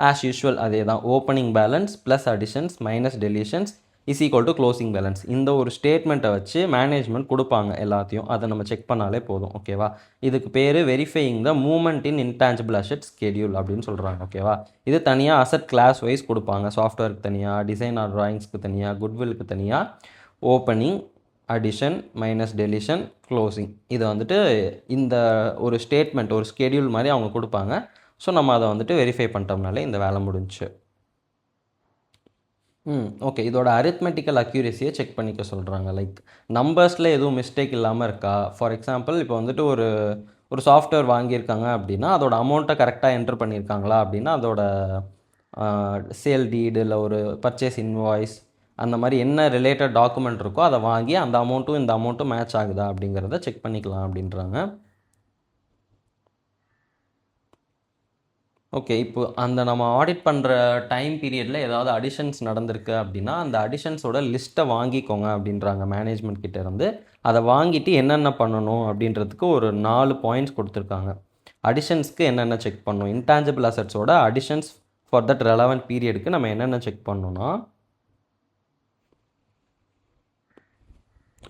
ஆஸ் யூஷுவல் அதே தான், opening balance plus additions minus deletions is equal to closing balance. இந்த ஒரு ஸ்டேட்மெண்ட்டை வச்சு மேனேஜ்மெண்ட் கொடுப்பாங்க எல்லாத்தையும், அதை நம்ம செக் பண்ணாலே போதும். ஓகேவா, இதுக்கு பேர் verifying the movement in intangible asset schedule அப்படின்னு சொல்கிறாங்க. ஓகேவா, இது தனியாக அசெட் கிளாஸ் வைஸ் கொடுப்பாங்க. சாஃப்ட்வேருக்கு தனியாக, டிசைன் ஆர் ட்ராயிங்ஸ்க்கு தனியாக, குட்வில்க்கு தனியாக, opening, addition minus deletion, closing. இதை வந்துட்டு இந்த ஒரு ஸ்டேட்மெண்ட் ஒரு ஸ்கெடியூல் மாதிரி அவங்க கொடுப்பாங்க. ஸோ நம்ம அதை வந்துட்டு வெரிஃபை பண்ணிட்டோம்னாலே இந்த வேலை முடிஞ்சு. ஓகே, இதோட அரித்மெட்டிக்கல் அக்யூரேசியை செக் பண்ணிக்க சொல்கிறாங்க. லைக் நம்பர்ஸில் எதுவும் மிஸ்டேக் இல்லாமல் இருக்கா. ஃபார் எக்ஸாம்பிள் இப்போ வந்துட்டு ஒரு ஒரு சாஃப்ட்வேர் வாங்கியிருக்காங்க அப்படின்னா அதோட அமௌண்ட்டை கரெக்டாக என்ட்ரு பண்ணியிருக்காங்களா அப்படின்னா அதோட சேல் டீடு இல்லை ஒரு பர்ச்சேஸ் இன்வாய்ஸ் அந்த மாதிரி என்ன ரிலேட்டட் டாக்குமெண்ட் இருக்கோ அதை வாங்கி அந்த அமௌண்ட்டும் இந்த அமௌண்ட்டும் மேட்ச் ஆகுதா அப்படிங்கிறத செக் பண்ணிக்கலாம் அப்படின்றாங்க. ஓகே, இப்போ அந்த நம்ம ஆடிட் பண்ணுற டைம் பீரியடில் ஏதாவது அடிஷன்ஸ் நடந்திருக்கு அப்படின்னா அந்த அடிஷன்ஸோட லிஸ்ட்டை வாங்கிக்கோங்க அப்படின்றாங்க மேனேஜ்மெண்ட் கிட்ட இருந்து. அதை வாங்கிட்டு என்னென்ன பண்ணணும் அப்படின்றதுக்கு ஒரு 4 பாயிண்ட்ஸ் கொடுத்துருக்காங்க. அடிஷன்ஸ்க்கு என்னென்ன செக் பண்ணணும், இன்டான்ஜிபிள் அசட்ஸோட அடிஷன்ஸ் ஃபார் தட் ரெலவெண்ட் பீரியடுக்கு நம்ம என்னென்ன செக் பண்ணணும்னா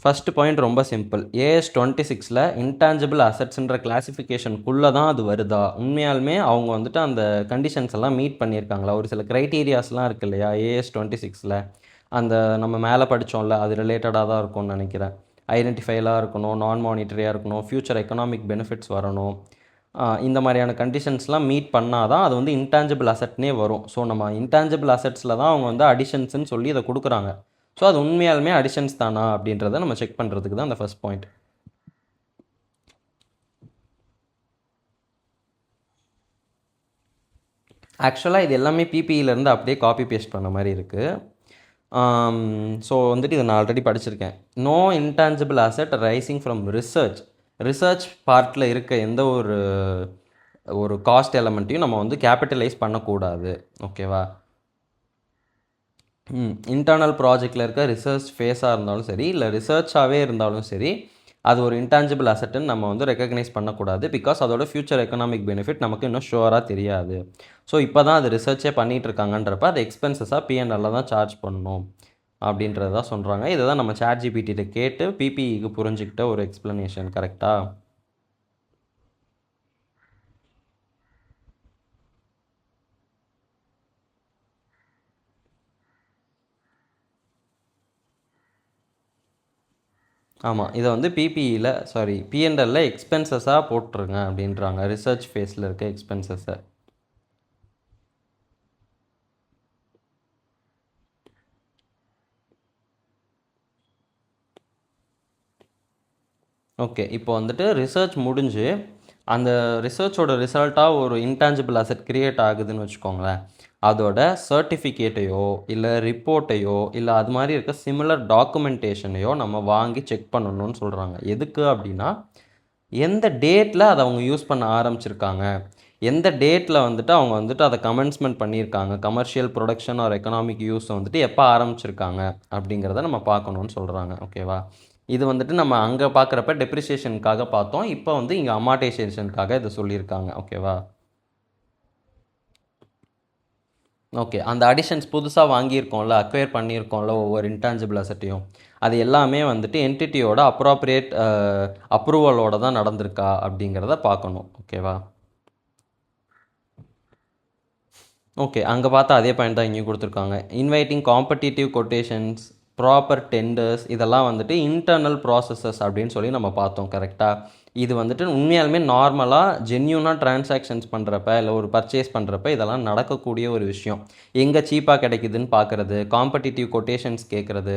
ஃபஸ்ட்டு பாயிண்ட் ரொம்ப சிம்பிள். AS 26 இன்டான்ஜிபிள் அசட்ஸ்ன்ற கிளாஸிஃபிகேஷனுக்குள்ளே தான் அது வருதா, உண்மையாலுமே அவங்க வந்துட்டு அந்த கண்டிஷன்ஸ் எல்லாம் மீட் பண்ணியிருக்காங்களா. ஒரு சில க்ரைட்டீரியாஸ்லாம் இருக்குது இல்லையா AS 26 அந்த நம்ம மேலே படித்தோம்ல அது ரிலேட்டடாக தான் இருக்கும்னு நினைக்கிறேன். ஐடென்டிஃபைலாக இருக்கணும், நான் மானிட்டரியாக இருக்கணும், ஃப்யூச்சர் எக்கனாமிக் பெனிஃபிட்ஸ் வரணும். இந்த மாதிரியான கண்டிஷன்ஸ்லாம் மீட் பண்ணால் தான் அது வந்து இன்டான்ஜிபிள் அசட்னே வரும். ஸோ நம்ம இன்டான்ஜிபிள் அசட்ஸில் தான் அவங்க வந்து அடிஷன்ஸ்ன்னு சொல்லி இதை கொடுக்குறாங்க. ஸோ அது உண்மையாலுமே அடிஷன்ஸ் தானா அப்படின்றத நம்ம செக் பண்ணுறதுக்கு தான் அந்த ஃபர்ஸ்ட் பாயிண்ட். ஆக்சுவலாக இது எல்லாமே பிபிஇலேருந்து அப்படியே காப்பி பேஸ்ட் பண்ண மாதிரி இருக்குது. ஸோ வந்துட்டு இதை நான் ஆல்ரெடி படிச்சிருக்கேன். No intangible asset arising from research பார்ட்டில் இருக்க எந்த ஒரு காஸ்ட் எலமெண்ட்டையும் நம்ம வந்து கேபிட்டலைஸ் பண்ணக்கூடாது. ஓகேவா, இன்டர்னல் ப்ராஜெக்டில் இருக்க ரிசர்ச் ஃபேஸாக இருந்தாலும் சரி இல்லை ரிசர்ச்சாகவே இருந்தாலும் சரி அது ஒரு இன்டான்ஜிபிள் அசெட்டுன்னு நம்ம வந்து ரெக்கக்னைஸ் பண்ணக்கூடாது. பிகாஸ் அதோட ஃப்யூச்சர் எக்கனாமிக் பெனிஃபிட் நமக்கு இன்னும் ஷுவராக தெரியாது. ஸோ இப்போ தான் அது ரிசர்ச்சே பண்ணிகிட்ருக்காங்கன்றப்ப அது எக்ஸ்பென்சஸாக P&L தான் சார்ஜ் பண்ணணும் அப்படின்றது தான் சொல்கிறாங்க. இதை தான் நம்ம ChatGPT கேட்டு பிபிஇக்கு புரிஞ்சுக்கிட்ட ஒரு எக்ஸ்ப்ளனேஷன். கரெக்டாக? ஆமாம், இதை வந்து P&L எக்ஸ்பென்சஸாக போட்டுருங்க அப்படின்றாங்க, ரிசர்ச் ஃபேஸில் இருக்க எக்ஸ்பென்சஸை. ஓகே, இப்போ வந்துட்டு ரிசர்ச் முடிஞ்சு அந்த ரிசர்ச்சோட ரிசல்ட்டாக ஒரு இன்டான்ஜிபிள் அசெட் க்ரியேட் ஆகுதுன்னு வச்சுக்கோங்களேன், அதோட சர்டிஃபிகேட்டையோ இல்லை ரிப்போர்ட்டையோ இல்லை அது மாதிரி இருக்க சிமிலர் டாக்குமெண்டேஷனையோ நம்ம வாங்கி செக் பண்ணணும்னு சொல்கிறாங்க. எதுக்கு அப்படின்னா, எந்த டேட்டில் அதை அவங்க யூஸ் பண்ண ஆரம்பிச்சிருக்காங்க, எந்த டேட்டில் வந்துட்டு அவங்க வந்துட்டு அதை கமென்ஸ்மெண்ட் பண்ணியிருக்காங்க, commercial production R economic use வந்துட்டு எப்போ ஆரம்பிச்சிருக்காங்க அப்படிங்கிறத நம்ம பார்க்கணுன்னு சொல்கிறாங்க. ஓகேவா? இது வந்துட்டு நம்ம அங்கே பார்க்குறப்ப டெப்ரிசியேஷனுக்காக பார்த்தோம். இப்போ வந்து இங்கே அமார்டைசேஷனுக்காக இதை சொல்லியிருக்காங்க. ஓகேவா? ஓகே, அந்த அடிஷன்ஸ் புதுசாக வாங்கியிருக்கோம்ல, அக்வயர் பண்ணியிருக்கோம்ல ஒவ்வொரு இன்டான்ஜிபிள் அசட்டையும், அது எல்லாமே வந்துட்டு என்டிட்டியோட அப்ராப்ரியேட் அப்ரூவலோட தான் நடந்திருக்கா அப்படிங்கிறத பார்க்கணும். ஓகேவா? ஓகே, அங்கே பார்த்தா அதே பாயிண்ட் தான் இங்கேயும் கொடுத்துருக்காங்க. Inviting competitive quotations, proper tenders, இதெல்லாம் வந்துட்டு இன்டர்னல் ப்ராசஸஸ் அப்படின்னு சொல்லி நம்ம பார்த்தோம். கரெக்டாக? இது வந்துட்டு உண்மையாலுமே நார்மலாக ஜென்யூனாக ட்ரான்சாக்ஷன்ஸ் பண்ணுறப்ப இல்லை ஒரு பர்ச்சேஸ் பண்ணுறப்ப இதெல்லாம் நடக்கக்கூடிய ஒரு விஷயம். எங்கே சீப்பாக கிடைக்குதுன்னு பார்க்குறது, காம்படிட்டிவ் கொட்டேஷன்ஸ் கேட்குறது,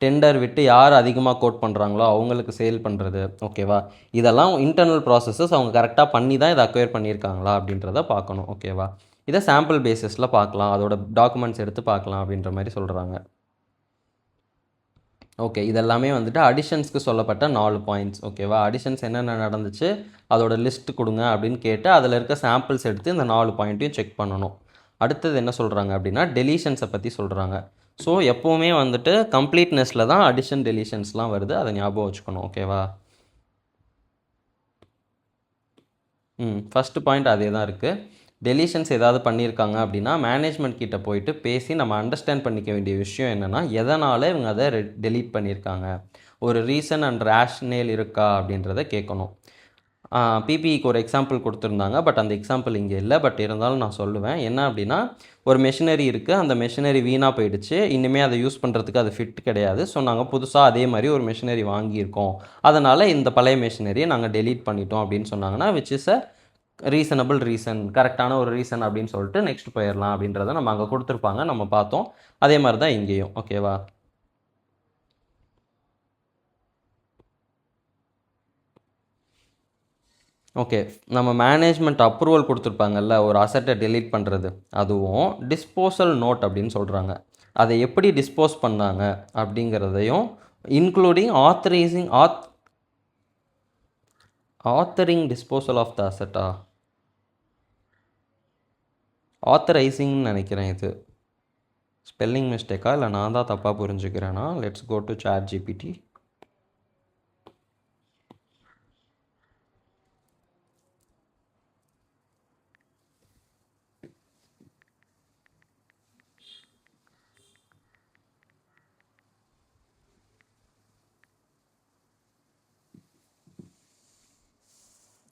டெண்டர் விட்டு யார் அதிகமாக கோட் பண்ணுறாங்களோ அவங்களுக்கு சேல் பண்ணுறது. ஓகேவா? இதெல்லாம் இன்டர்னல் ப்ராசஸஸ் அவங்க கரெக்டாக பண்ணி தான் இதை அக்வயர் பண்ணியிருக்காங்களா அப்படின்றத பார்க்கணும். ஓகேவா? இதை சாம்பிள் பேசிஸில் பார்க்கலாம், அதோட டாக்குமெண்ட்ஸ் எடுத்து பார்க்கலாம் அப்படின்ற மாதிரி சொல்கிறாங்க. ஓகே, இதெல்லாமே வந்துட்டு அடிஷன்ஸ்க்கு சொல்லப்பட்ட 4 பாயிண்ட்ஸ். ஓகேவா? அடிஷன்ஸ் என்னென்ன நடந்துச்சு, அதோட லிஸ்ட் கொடுங்க அப்படின்னு கேட்டு அதில் இருக்க சாம்பிள்ஸ் எடுத்து இந்த 4 பாயிண்ட்டையும் செக் பண்ணணும். அடுத்தது என்ன சொல்கிறாங்க அப்படின்னா, டெலீஷன்ஸை பற்றி சொல்கிறாங்க. ஸோ எப்போவுமே வந்துட்டு கம்ப்ளீட்னஸில் தான் அடிஷன் டெலீஷன்ஸ்லாம் வருது, அதை ஞாபகம் வச்சுக்கணும். ஓகேவா? ஃபஸ்ட்டு பாயிண்ட் அதே தான் இருக்குது. டெலிஷன்ஸ் ஏதாவது பண்ணியிருக்காங்க அப்படின்னா மேனேஜ்மெண்ட் கிட்ட போயிட்டு பேசி நம்ம அண்டர்ஸ்டாண்ட் பண்ணிக்க வேண்டிய விஷயம் என்னென்னா, எதனால் இவங்க அதை டெலீட் பண்ணியிருக்காங்க, ஒரு ரீசன் அண்ட் ரேஷ்னேல் இருக்கா அப்படின்றத கேட்கணும். பிபிஇக்கு ஒரு எக்ஸாம்பிள் கொடுத்துருந்தாங்க, பட் அந்த எக்ஸாம்பிள் இங்கே இல்லை. பட் இருந்தாலும் நான் சொல்லுவேன். என்ன அப்படின்னா, ஒரு மெஷினரி இருக்குது, அந்த மெஷினரி வீணாக போயிடுச்சு, இனிமேல் அதை யூஸ் பண்ணுறதுக்கு அது ஃபிட் கிடையாது. ஸோ நாங்கள் புதுசாக அதே மாதிரி ஒரு மெஷினரி வாங்கியிருக்கோம், அதனால் இந்த பழைய மெஷினரியை நாங்கள் டெலீட் பண்ணிட்டோம் அப்படின்னு சொன்னாங்கன்னா, which is a reasonable reason, கரெக்டான ஒரு ரீசன் அப்படின்னு சொல்லிட்டு நெக்ஸ்ட் போயிடலாம் அப்படின்றத நம்ம அங்கே கொடுத்துருப்பாங்க, நம்ம பார்த்தோம். அதே மாதிரி தான் இங்கேயும். ஓகேவா? ஓகே, நம்ம மேனேஜ்மெண்ட் அப்ரூவல் கொடுத்துருப்பாங்கல்ல ஒரு அசட்டை டெலீட் பண்ணுறது, அதுவும் டிஸ்போசல் நோட் அப்படின்னு சொல்கிறாங்க. அதை எப்படி டிஸ்போஸ் பண்ணாங்க அப்படிங்கிறதையும் including authoring disposal of the அசட்டா, ஆத்தரைசிங்னு நினைக்கிறேன். இது ஸ்பெல்லிங் மிஸ்டேக்கா இல்லை நான் தான் தப்பாக புரிஞ்சுக்கிறேன்னா? Let's go to ChatGPT.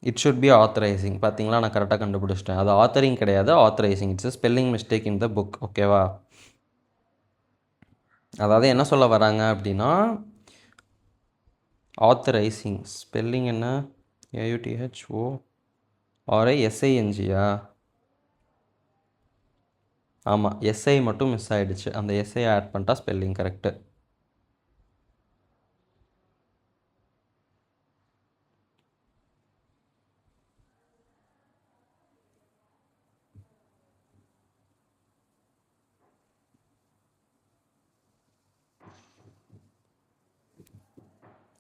It should be authorising. பார்த்தீங்களா, நான் கரெக்டாக கண்டுபிடிச்சிட்டேன். அது ஆத்தரிங் கிடையாது, authorising. It's spelling mistake in the book. ஓகேவா? அதாவது என்ன சொல்ல வராங்க அப்படின்னா, ஆத்தரைசிங் ஸ்பெல்லிங் என்ன, AUTHORISINGயா? ஆமாம், எஸ்ஐ மட்டும் மிஸ் ஆகிடுச்சு, அந்த எஸ்ஐ ஆட் பண்ணிட்டா ஸ்பெல்லிங் கரெக்டு.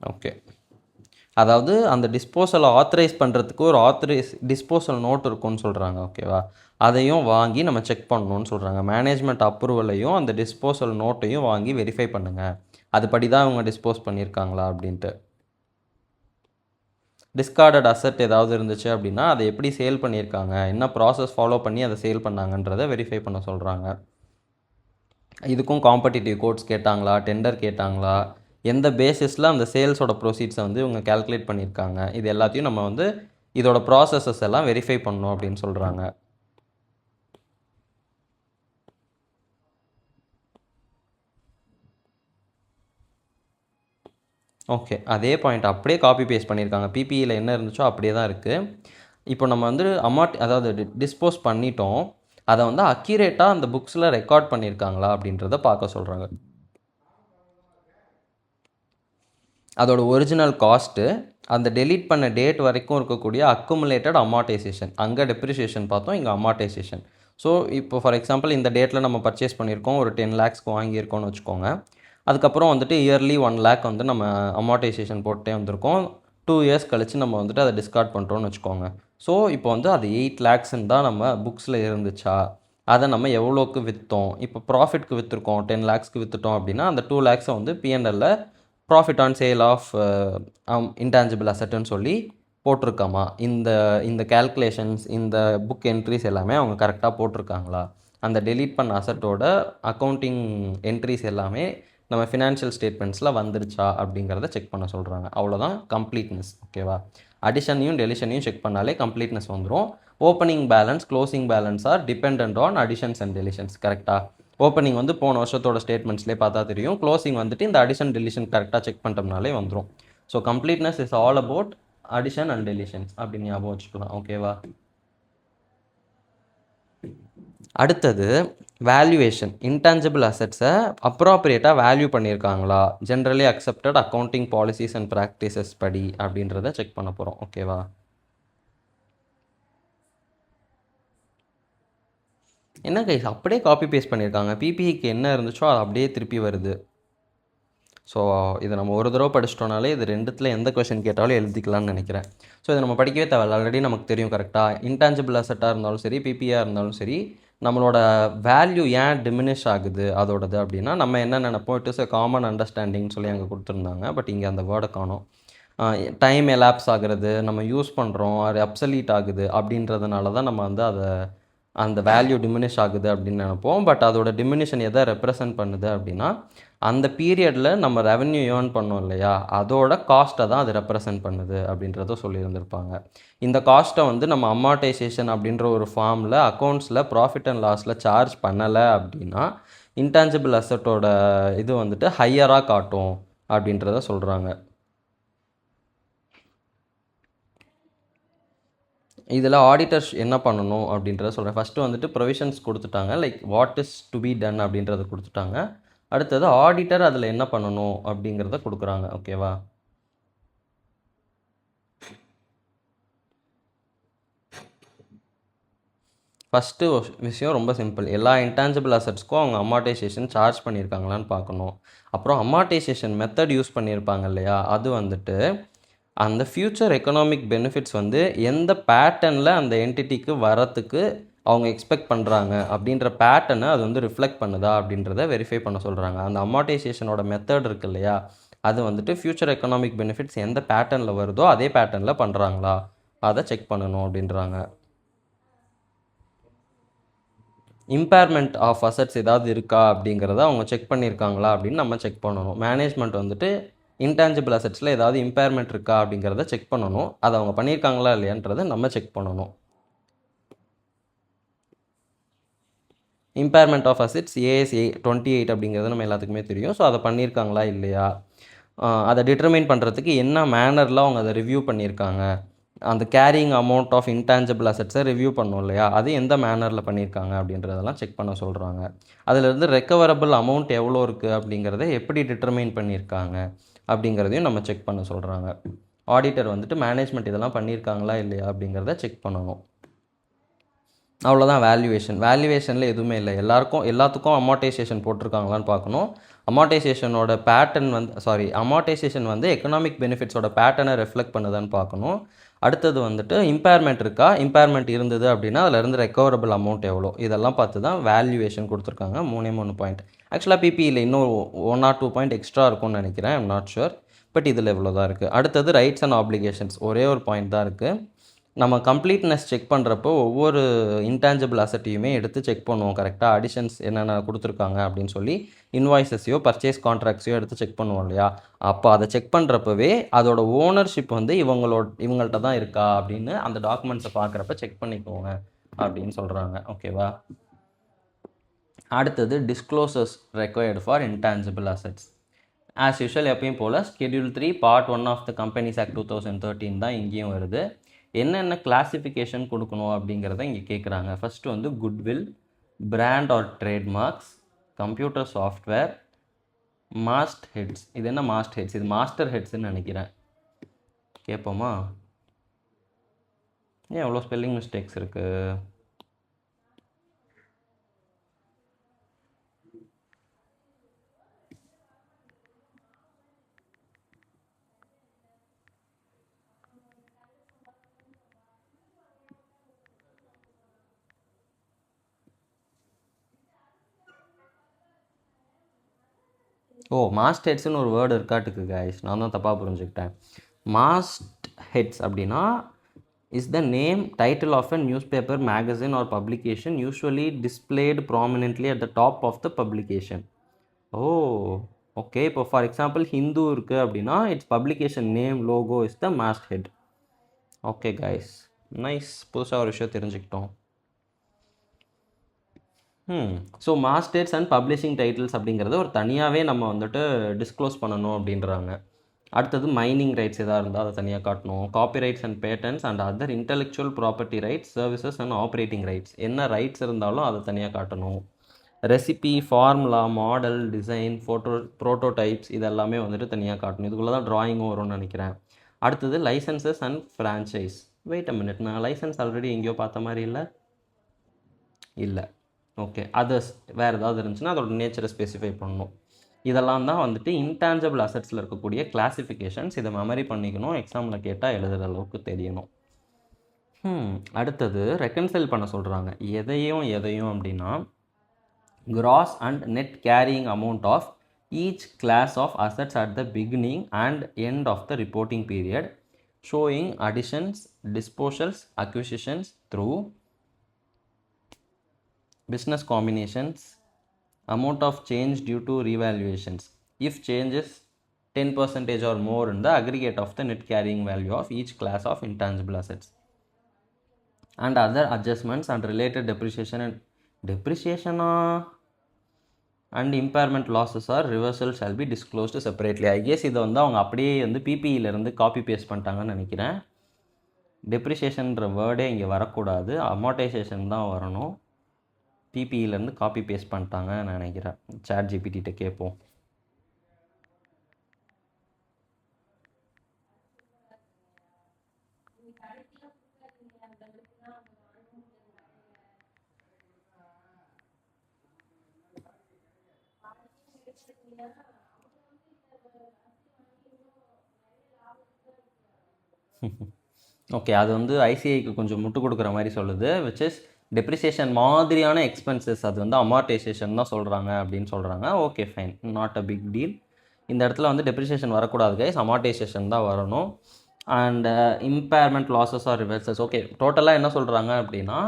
ஓகே, அதாவது அந்த டிஸ்போசலை ஆத்தரைஸ் பண்ணுறதுக்கு ஒரு டிஸ்போசல் நோட் இருக்கும்னு சொல்கிறாங்க. ஓகேவா? அதையும் வாங்கி நம்ம செக் பண்ணணும்னு சொல்கிறாங்க. மேனேஜ்மெண்ட் அப்ரூவலையும் அந்த டிஸ்போசல் நோட்டையும் வாங்கி வெரிஃபை பண்ணுங்கள், அதுபடி தான் அவங்க டிஸ்போஸ் பண்ணியிருக்காங்களா அப்படின்ட்டு. டிஸ்கார்டட் அசட் ஏதாவது இருந்துச்சு அப்படின்னா அதை எப்படி சேல் பண்ணியிருக்காங்க, என்ன ப்ராசஸ் ஃபாலோ பண்ணி அதை சேல் பண்ணாங்கன்றதை வெரிஃபை பண்ண சொல்கிறாங்க. இதுக்கும் காம்படிட்டிவ் கோட்ஸ் கேட்டாங்களா, டெண்டர் கேட்டாங்களா, எந்த பேசிஸில் அந்த சேல்ஸோட ப்ரொசீட்ஸை வந்து இவங்க கேல்குலேட் பண்ணியிருக்காங்க, இது எல்லாத்தையும் நம்ம வந்து இதோட ப்ராசஸஸ் எல்லாம் வெரிஃபை பண்ணணும் அப்படின்னு சொல்கிறாங்க. ஓகே, அதே பாயிண்ட் அப்படியே காப்பி பேஸ்ட் பண்ணியிருக்காங்க. பிபிஇயில் என்ன இருந்துச்சோ அப்படியே தான் இருக்குது. இப்போ நம்ம வந்து அதாவது டிஸ்போஸ் பண்ணிட்டோம், அதை வந்து அக்யூரேட்டாக அந்த புக்ஸில் ரெக்கார்ட் பண்ணியிருக்காங்களா அப்படின்றத பார்க்க சொல்கிறாங்க. அதோட ஒரிஜினல் காஸ்ட்டு, அந்த டெலீட் பண்ண டேட் வரைக்கும் இருக்கக்கூடிய அக்குமுலேட்டட் அமார்டைசேஷன். அங்கே டெப்ரிசியேஷன் பார்த்தோம், இங்கே அமார்டைசேஷன். ஸோ இப்போ ஃபார் எக்ஸாம்பிள் இந்த டேட்டில் நம்ம பர்ச்சேஸ் பண்ணியிருக்கோம், ஒரு 10 lakhsக்கு வாங்கியிருக்கோம்னு வச்சுக்கோங்க. அதுக்கப்புறம் வந்துட்டு இயர்லி 1 lakh வந்து நம்ம அமார்டைசேஷன் போட்டே வந்திருக்கோம். 2 years கழித்து நம்ம வந்துட்டு அதை டிஸ்கார்ட் பண்ணுறோன்னு வச்சுக்கோங்க. ஸோ இப்போ வந்து அது 8 lakhsன்னு தான் நம்ம புக்ஸில் இருந்துச்சா, அதை நம்ம எவ்வளோக்கு விற்றோம், இப்போ ப்ராஃபிட்க்கு விற்றுருக்கோம், 10 lakhsக்கு விற்றுட்டோம் அப்படின்னா அந்த 2 lakhsை வந்து P&Lல profit on sale of intangible அசட்டுன்னு சொல்லி போட்டிருக்காமா, இந்த இந்த கேல்குலேஷன்ஸ், இந்த புக் என்ட்ரிஸ் எல்லாமே அவங்க கரெக்டாக போட்டிருக்காங்களா, அந்த டெலீட் பண்ண அசட்டோட அக்கௌண்டிங் என்ட்ரிஸ் எல்லாமே நம்ம ஃபினான்ஷியல் ஸ்டேட்மெண்ட்ஸில் வந்துருச்சா அப்படிங்கிறத செக் பண்ண சொல்கிறாங்க. அவ்வளோதான் கம்ப்ளீட்னஸ். ஓகேவா? அடிஷனையும் டெலிஷனையும் செக் பண்ணாலே கம்ப்ளீட்னஸ் வந்துடும். Opening balance, closing balance R depend on additions and deletions. கரெக்டாக ஓப்பனிங் வந்து போன வருஷத்தோட ஸ்டேட்மெண்ட்ஸ்லேயே பார்த்தா தெரியும். க்ளோசிங் வந்துட்டு இந்த அடிஷன் டெலிஷன் கரெக்டாக செக் பண்ணிட்டோம்னாலே வந்துடும். So completeness is all about addition and deletions அப்படின்னு ஞாபகம் வச்சுக்கலாம். ஓகேவா? அடுத்தது வேல்யூவேஷன். இன்டான்ஜிபிள் அசட்ஸை அப்ராப்ரியேட்டாக வேல்யூ பண்ணியிருக்காங்களா, generally accepted accounting policies and practices படி அப்படின்றத செக் பண்ண போகிறோம். ஓகேவா? என்ன கைஸ் அப்படியே காப்பி பேஸ்ட் பண்ணியிருக்காங்க, பிபிஐக்கு என்ன இருந்துச்சோ அது அப்படியே திருப்பி வருது. ஸோ இதை நம்ம ஒரு தடவை படிச்சிட்டோனாலே இது ரெண்டுத்தில் எந்த கொஷின் கேட்டாலும் எழுதிக்கலாம்னு நினைக்கிறேன். ஸோ இதை நம்ம படிக்கவே தேவையில்ல, ஆல்ரெடி நமக்கு தெரியும் கரெக்டாக. இன்டான்ஜிபிள் அசட்டாக இருந்தாலும் சரி, பிபிஆர் இருந்தாலும் சரி, நம்மளோட வேல்யூ ஏன் டிமினிஷ் ஆகுது அதோடது அப்படின்னா நம்ம என்ன நினைப்போம், இட் இஸ் எ காமன் அண்டர்ஸ்டாண்டிங்னு சொல்லி அங்கே கொடுத்துருந்தாங்க. பட் இங்கே அந்த வேர்டை காணோம். டைம் எலாப்ஸ் ஆகுறது, நம்ம யூஸ் பண்ணுறோம், அது அப்சலீட் ஆகுது அப்படின்றதுனால தான் நம்ம வந்து அதை அந்த வேல்யூ டிமினிஷ் ஆகுது அப்படின்னு நினைப்போம். பட் அதோட டிமினிஷன் எதை ரெப்ரசன்ட் பண்ணுது அப்படின்னா அந்த பீரியடில் நம்ம ரெவன்யூ ஏர்ன் பண்ணோம் இல்லையா, அதோட காஸ்ட்டை தான் அது ரெப்ரசன்ட் பண்ணுது அப்படின்றத சொல்லியிருந்திருப்பாங்க. இந்த காஸ்ட்டை வந்து நம்ம அமார்டைசேஷன் அப்படின்ற ஒரு ஃபார்மில் அக்கௌண்ட்ஸில் ப்ராஃபிட் அண்ட் லாஸில் சார்ஜ் பண்ணலை அப்படின்னா இன்டான்ஜிபிள் அசட்டோட இது வந்துட்டு ஹையராக காட்டும் அப்படின்றத சொல்கிறாங்க. இதில் ஆடிட்டர்ஸ் என்ன பண்ணணும் அப்படின்றத சொல்கிறேன். ஃபஸ்ட்டு வந்துட்டு ப்ரொவிஷன்ஸ் கொடுத்துட்டாங்க, like what is to be done அப்படின்றத கொடுத்துட்டாங்க. அடுத்தது ஆடிட்டர் அதில் என்ன பண்ணணும் அப்படிங்கிறத கொடுக்குறாங்க. ஓகேவா? ஃபஸ்ட்டு விஷயம் ரொம்ப சிம்பிள். எல்லா இன்டான்ஜிபிள் அசட்ஸ்க்கும் அவங்க அமார்டைசேஷன் சார்ஜ் பண்ணியிருக்காங்களான்னு பார்க்கணும். அப்புறம் அமார்டைசேஷன் மெத்தட் யூஸ் பண்ணியிருப்பாங்க இல்லையா, அது வந்துட்டு அந்த ஃப்யூச்சர் எக்கனாமிக் பெனிஃபிட்ஸ் வந்து எந்த பேட்டர்னில் அந்த என்டிட்டிக்கு வரத்துக்கு அவங்க எக்ஸ்பெக்ட் பண்ணுறாங்க அப்படின்ற பேட்டர்னை அது வந்து ரிஃப்ளெக்ட் பண்ணுதா அப்படின்றத வெரிஃபை பண்ண சொல்கிறாங்க. அந்த அமார்டைசேஷனோட மெத்தட் இருக்குது இல்லையா, அது வந்துட்டு ஃப்யூச்சர் எக்கனாமிக் பெனிஃபிட்ஸ் எந்த பேட்டர்னில் வருதோ அதே பேட்டர்னில் பண்ணுறாங்களா அதை செக் பண்ணணும் அப்படின்றாங்க. இம்பேர்மெண்ட் ஆஃப் அசட்ஸ் ஏதாவது இருக்கா அப்படிங்கிறத அவங்க செக் பண்ணியிருக்காங்களா அப்படின்னு நம்ம செக் பண்ணணும். மேனேஜ்மெண்ட் வந்துட்டு இன்டான்ஜிபிள் அசட்ஸில் ஏதாவது இம்பேர்மெண்ட் இருக்கா அப்படிங்கிறத செக் பண்ணணும். அதை அவங்க பண்ணியிருக்காங்களா இல்லையான்றதை நம்ம செக் பண்ணணும். இம்பேர்மெண்ட் ஆஃப் அசட்ஸ் ஏஎஸ்ஏ 28 அப்படிங்கிறது நம்ம எல்லாத்துக்குமே தெரியும். ஸோ அதை பண்ணியிருக்காங்களா இல்லையா, அதை டிட்டர்மைன் பண்ணுறதுக்கு என்ன மேனரில் அவங்க அதை ரிவ்யூ பண்ணியிருக்காங்க, அந்த கேரிங் அமௌண்ட் ஆஃப் இன்டான்ஜிபிள் அசட்ஸை ரிவ்யூ பண்ணோம் இல்லையா, அது எந்த மேனரில் பண்ணியிருக்காங்க அப்படின்றதெல்லாம் செக் பண்ண சொல்கிறாங்க. அதிலிருந்து ரெக்கவரபிள் அமௌண்ட் எவ்வளோ இருக்குது அப்படிங்கிறத எப்படி டிட்டர்மைன் பண்ணியிருக்காங்க அப்படிங்கிறதையும் நம்ம செக் பண்ண சொல்கிறாங்க. ஆடிட்டர் வந்துட்டு மேனேஜ்மெண்ட் இதெல்லாம் பண்ணியிருக்காங்களா இல்லையா அப்படிங்கிறத செக் பண்ணணும். அவ்வளோதான் வேல்யூவேஷன். வேல்யூவேஷனில் எதுவுமே இல்லை, எல்லாத்துக்கும் அமார்டைசேஷன் போட்டிருக்காங்களான்னு பார்க்கணும். அமார்டைசேஷனோட பேட்டர்ன் வந்து அமார்டைசேஷன் வந்து எக்கனாமிக் பெனிஃபிட்ஸோட பேட்டர்னை ரெஃப்ளெக்ட் பண்ணுதான்னு பார்க்கணும். அடுத்தது வந்துட்டு இம்பேர்மெண்ட் இருக்கா, இம்பேர்மெண்ட் இருந்தது அப்படின்னா அதிலேருந்து ரெக்கவரபிள் அமௌண்ட் எவ்வளோ, இதெல்லாம் பார்த்து தான் வேல்யூவேஷன் கொடுத்துருக்காங்க. 3 பாயிண்ட். ஆக்சுவலாக பிபியில் இன்னும் 1 or 2 பாயிண்ட் எக்ஸ்ட்ரா இருக்கும்னு நினைக்கிறேன், ஐம் நாட் ஷுர். பட் இதில் இவ்வளோ தான் இருக்குது. அடுத்தது ரைட்ஸ் அண்ட் ஆப்ளிகேஷன்ஸ், ஒரே ஒரு பாயிண்ட் தான் இருக்குது. நம்ம கம்ப்ளீட்னஸ் செக் பண்ணுறப்போ ஒவ்வொரு இன்டான்ஜிபிள் அசட்டையுமே எடுத்து செக் பண்ணுவோம் கரெக்டாக, அடிஷன்ஸ் என்னென்ன கொடுத்துருக்காங்க அப்படின்னு சொல்லி இன்வாய்ஸஸையோ பர்ச்சேஸ் கான்ட்ராக்ட்ஸையோ எடுத்து செக் பண்ணுவோம் இல்லையா. அப்போ அதை செக் பண்ணுறப்பவே அதோட ஓனர்ஷிப் வந்து இவங்கள்ட்ட தான் இருக்கா அப்படின்னு அந்த டாக்குமெண்ட்ஸை பார்க்குறப்ப செக் பண்ணிக்கோங்க அப்படின்னு சொல்கிறாங்க. ஓகேவா? அடுத்தது disclosures required for intangible assets. As usual எப்பயும் போல் Schedule 3 Part 1 of the companies act 2013 தான் இங்கேயும் வருது. என்னென்ன கிளாஸிஃபிகேஷன் கொடுக்கணும் அப்படிங்கிறத இங்கே கேட்குறாங்க. ஃபஸ்ட்டு வந்து goodwill, brand or trademarks, computer software, mastheads. இது என்ன மாஸ்ட் ஹெட்ஸ், இது மாஸ்டர் ஹெட்ஸ்ன்னு நினைக்கிறேன். கேட்போமா? ஏன் எவ்வளோ ஸ்பெல்லிங் மிஸ்டேக்ஸ் இருக்குது? ஓ, மாஸ்ட் ஹெட்ஸ்னு ஒரு வேர்டு இருக்காட்டுக்கு கைஸ், நான் தான் தப்பாக புரிஞ்சுக்கிட்டேன். மாஸ்ட் ஹெட்ஸ் அப்படின்னா is the name title of a newspaper, magazine or publication usually displayed prominently at the top of the publication. Oh okay, இப்போ ஃபார் எக்ஸாம்பிள் ஹிந்து இருக்குது அப்படின்னா it's publication name logo is the masthead. Okay guys, nice, புதுசாக ஒரு விஷயம் தெரிஞ்சுக்கிட்டோம். So masters and publishing titles அப்படிங்கிறத ஒரு தனியாகவே நம்ம வந்துட்டு டிஸ்க்ளோஸ் பண்ணணும் அப்படின்றாங்க. அடுத்தது மைனிங் ரைட்ஸ் எதாக இருந்தால் அதை தனியாக காட்டணும். Copyrights and patents and other intellectual property rights, services and operating rights, என்ன ரைட்ஸ் இருந்தாலும் அதை தனியாக காட்டணும். Recipe, formula, model, design, prototypes இதெல்லாமே வந்துட்டு தனியாக காட்டணும். இதுக்குள்ளே தான் ட்ராயிங்கும் வரும்னு நினைக்கிறேன். அடுத்தது licences and franchise. Wait a minute, நான் லைசன்ஸ் ஆல்ரெடி எங்கேயோ பார்த்த மாதிரி இல்லை. ஓகே, அதர்ஸ் வேறு ஏதாவது இருந்துச்சுன்னா அதோட நேச்சரை ஸ்பெசிஃபை பண்ணணும். இதெல்லாம் தான் வந்துட்டு இன்டான்ஜிபிள் அசட்ஸில் இருக்கக்கூடிய கிளாசிஃபிகேஷன்ஸ். இதை மெமரி பண்ணிக்கணும், எக்ஸாமில் கேட்டால் எழுதுகிற அளவுக்கு தெரியணும். அடுத்தது ரெக்கன்சைல் பண்ண சொல்கிறாங்க. எதையும் அப்படின்னா gross and net carrying amount of each class of assets at the beginning and end of the reporting period, showing additions, disposals, acquisitions through business combinations, amount of change due to revaluations, if change is 10% or more in the aggregate of the net carrying value of each class of intangible assets, and other adjustments and related depreciation and impairment losses or reversal shall be disclosed separately. I guess இதை வந்து அவங்க அப்படியே வந்து பிபிஇலேருந்து copy paste பண்ணிட்டாங்கன்னு நினைக்கிறேன். டெப்ரிசியேஷன்ற வேர்டே இங்கே வரக்கூடாது, amortisation தான் வரணும். பிபிஇலேருந்து காப்பி பேஸ்ட் பண்ணிட்டாங்கன்னு நினைக்கிறேன். சாட் ஜிபிடிட்ட கேட்போம். ஓகே, அது வந்து ஐசிஐக்கு கொஞ்சம் முட்டு கொடுக்குற மாதிரி சொல்லுது. விச் இஸ் டெப்ரிசியேஷன் மாதிரியான எக்ஸ்பென்சஸ், அது வந்து அமார்டைசேஷன் தான் சொல்கிறாங்க அப்படின்னு சொல்கிறாங்க. Okay fine, not a big deal. இந்த இடத்துல வந்து டெப்ரிசியேஷன் வரக்கூடாது கைஸ், அமார்டைசேஷன் தான் வரணும். And impairment losses or reversals. Okay, டோட்டலாக என்ன சொல்கிறாங்க அப்படின்னா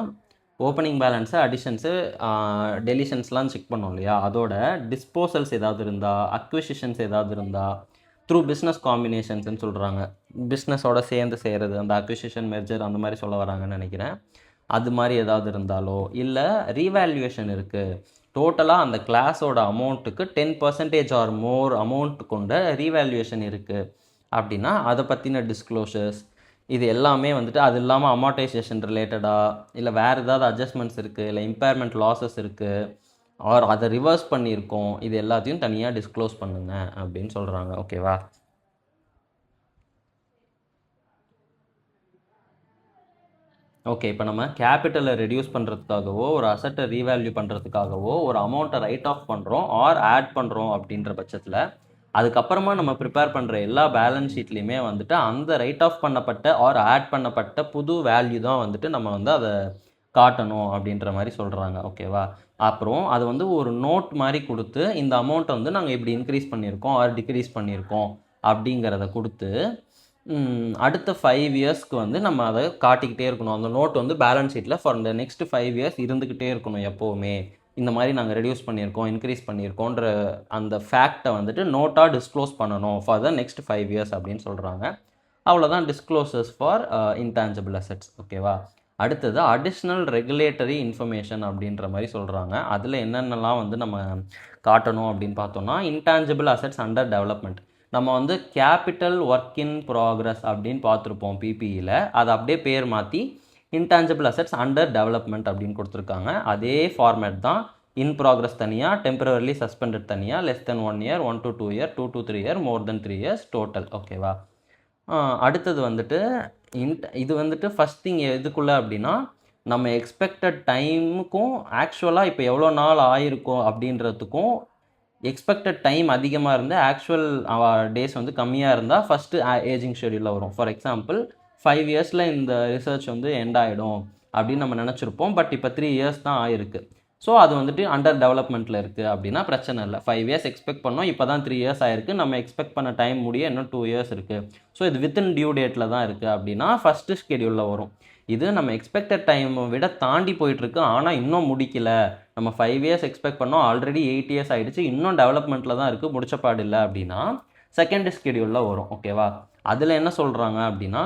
ஓப்பனிங் பேலன்ஸு, அடிஷன்ஸு, டெலிஷன்ஸ்லாம் செக் பண்ணோம் இல்லையா, அதோட டிஸ்போசல்ஸ் ஏதாவது இருந்தால், அக்விசிஷன்ஸ் ஏதாவது இருந்தால், த்ரூ பிஸ்னஸ் காம்பினேஷன்ஸ்ன்னு சொல்கிறாங்க. பிஸ்னஸோட சேர்ந்து செய்கிறது, அந்த அக்விசிஷன், மெர்ஜர் அந்த மாதிரி சொல்ல வராங்கன்னு நினைக்கிறேன். அது மாதிரி ஏதாவது இருந்தாலோ, இல்லை ரீவேல்யூவேஷன் இருக்குது, டோட்டலாக அந்த கிளாஸோட அமௌண்ட்டுக்கு 10% ஆர் மோர் அமௌண்ட் கொண்ட ரீவேல்யூவேஷன் இருக்குது அப்படின்னா அதை பற்றின டிஸ்க்ளோஷர்ஸ், இது எல்லாமே வந்துட்டு, அது இல்லாமல் அமார்டைசேஷன் ரிலேட்டடாக, இல்லை வேறு ஏதாவது அட்ஜஸ்ட்மெண்ட்ஸ் இருக்குது, இல்லை இம்பேர்மெண்ட் லாஸஸ் இருக்குது, ஆர் அதை ரிவர்ஸ் பண்ணியிருக்கோம், இது எல்லாத்தையும் தனியாக டிஸ்க்ளோஸ் பண்ணுங்க அப்படின்னு சொல்கிறாங்க. ஓகேவா? ஓகே, இப்போ நம்ம கேபிட்டலை ரெடியூஸ் பண்ணுறதுக்காகவோ, ஒரு அசட்டை ரீவேல்யூ பண்ணுறதுக்காகவோ ஒரு அமௌண்ட்டை ரைட் ஆஃப் பண்ணுறோம் ஆர் ஆட் பண்ணுறோம் அப்படின்ற பட்சத்தில், அதுக்கப்புறமா நம்ம ப்ரிப்பேர் பண்ணுற எல்லா பேலன்ஸ் ஷீட்லேயுமே வந்துட்டு அந்த ரைட் ஆஃப் பண்ணப்பட்ட ஆர் ஆட் பண்ணப்பட்ட புது வேல்யூ தான் வந்துட்டு நம்ம வந்து அதை காட்டணும் அப்படின்ற மாதிரி சொல்கிறாங்க. ஓகேவா? அப்புறம் அது வந்து ஒரு நோட் மாதிரி கொடுத்து, இந்த அமௌண்ட்டை வந்து நாங்கள் இப்படி இன்க்ரீஸ் பண்ணியிருக்கோம் ஆர் டிக்ரீஸ் பண்ணியிருக்கோம் அப்படிங்கிறத கொடுத்து, அடுத்த 5 இயர்ஸ்க்கு வந்து நம்ம அதை காட்டிக்கிட்டே இருக்கணும். அந்த நோட் வந்து பேலன்ஸ் ஷீட்டில் ஃபார் இந்த நெக்ஸ்ட் 5 இயர்ஸ் இருந்துக்கிட்டே இருக்கணும் எப்போவுமே. இந்த மாதிரி நாங்கள் ரெடியூஸ் பண்ணியிருக்கோம், இன்க்ரீஸ் பண்ணியிருக்கோன்ற அந்த ஃபேக்டை வந்துட்டு நோட்டாக டிஸ்க்ளோஸ் பண்ணணும் ஃபார் த நெக்ஸ்ட் 5 இயர்ஸ் அப்படின்னு சொல்கிறாங்க. அவ்வளோதான் டிஸ்க்ளோசர்ஸ் ஃபார் இன்டான்ஜிபிள் அசெட்ஸ். ஓகேவா? அடுத்தது அடிஷ்னல் ரெகுலேட்டரி இன்ஃபர்மேஷன் அப்படின்ற மாதிரி சொல்கிறாங்க. அதில் என்னென்னலாம் வந்து நம்ம காட்டணும் அப்படின்னு பார்த்தோம்னா, இன்டான்ஜிபிள் அசெட்ஸ் அண்டர் டெவலப்மெண்ட். நம்ம வந்து கேபிட்டல் ஒர்க் இன் ப்ராக்ரஸ் அப்படின்னு பார்த்துருப்போம் பிபிஇயில், அதை அப்படியே பேர் மாற்றி இன்டான்ஜிபிள் அசெட்ஸ் அண்டர் டெவலப்மெண்ட் அப்படின்னு கொடுத்துருக்காங்க. அதே ஃபார்மேட் தான். இன் ப்ராக்ரஸ் தனியாக, டெம்பரவரிலி சஸ்பெண்டட் தனியாக, less than 1 year, 1 to 2 year, 2 to 3 year, more than 3 years total. ஓகேவா? அடுத்தது வந்துட்டு இது வந்துட்டு ஃபஸ்ட் திங் எதுக்குள்ளே அப்படின்னா நம்ம எக்ஸ்பெக்டட் டைமுக்கும் ஆக்சுவலாக இப்போ எவ்வளோ நாள் ஆயிருக்கும் அப்படின்றதுக்கும் எக்ஸ்பெக்டட் டைம் அதிகமாக இருந்து ஆக்சுவல் டேஸ் வந்து கம்மியாக இருந்தால் ஃபஸ்ட்டு ஏஜிங் ஷெடியூலில் வரும். ஃபார் எக்ஸாம்பிள் 5 இயர்ஸில் இந்த ரிசர்ச் வந்து எண்ட் ஆகிடும் அப்படின்னு நம்ம நினச்சிருப்போம். பட் இப்போ 3 இயர்ஸ் தான் ஆயிருக்கு. ஸோ அது வந்துட்டு அண்டர் டெவலப்மெண்ட்டில் இருக்குது அப்படின்னா பிரச்சனை இல்லை. 5 இயர்ஸ் எக்ஸ்பெக்ட் பண்ணோம், இப்போ தான் 3 இயர்ஸ் ஆயிருக்கு, நம்ம எக்ஸ்பெக்ட் பண்ண டைம் முடிய இன்னும் 2 இயர்ஸ் இருக்குது. ஸோ இது வித்தின் டியூ டேட்டில் தான் இருக்குது அப்படின்னா ஃபஸ்ட்டு ஸ்கெடியூலில் வரும். இது நம்ம எக்ஸ்பெக்டட் டைமை விட தாண்டி போயிட்டுருக்கு, ஆனால் இன்னும் முடிக்கல, நம்ம 5 இயர்ஸ் எக்ஸ்பெக்ட் பண்ணோம், ஆல்ரெடி 8 இயர்ஸ் ஆகிடுச்சு, இன்னும் டெவலப்மெண்ட்டில் தான் இருக்குது, முடிச்சப்பாடு இல்லை அப்படின்னா செகண்ட் ஸ்கெடியூலில் வரும். ஓகேவா? அதில் என்ன சொல்கிறாங்க அப்படின்னா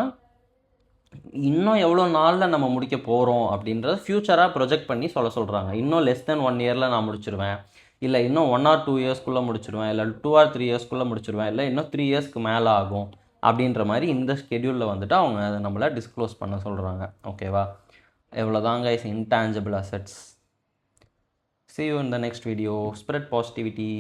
இன்னும் எவ்வளோ நாளில் நம்ம முடிக்க போகிறோம் அப்படின்றத ஃப்யூச்சராக ப்ரொஜெக்ட் பண்ணி சொல்கிறாங்க. இன்னும் லெஸ் தென் 1 இயரில் நான் முடிச்சிடுவேன், இல்லை இன்னும் 1 or 2 இயர்ஸ்க்குள்ளே முடிச்சிடுவேன், இல்லை 2 or 3 இயர்ஸ்க்குள்ளே முடிச்சிடுவேன், இல்லை இன்னும் 3 இயர்ஸ்க்கு மேலே ஆகும் அப்படின்ற மாதிரி இந்த ஸ்கெடியூலில் வந்துட்டு அவங்க அதை நம்மளை டிஸ்க்ளோஸ் பண்ண சொல்கிறாங்க. ஓகேவா? எவ்வளோதாங்க is intangible assets. See you in the next video. Spread positivity.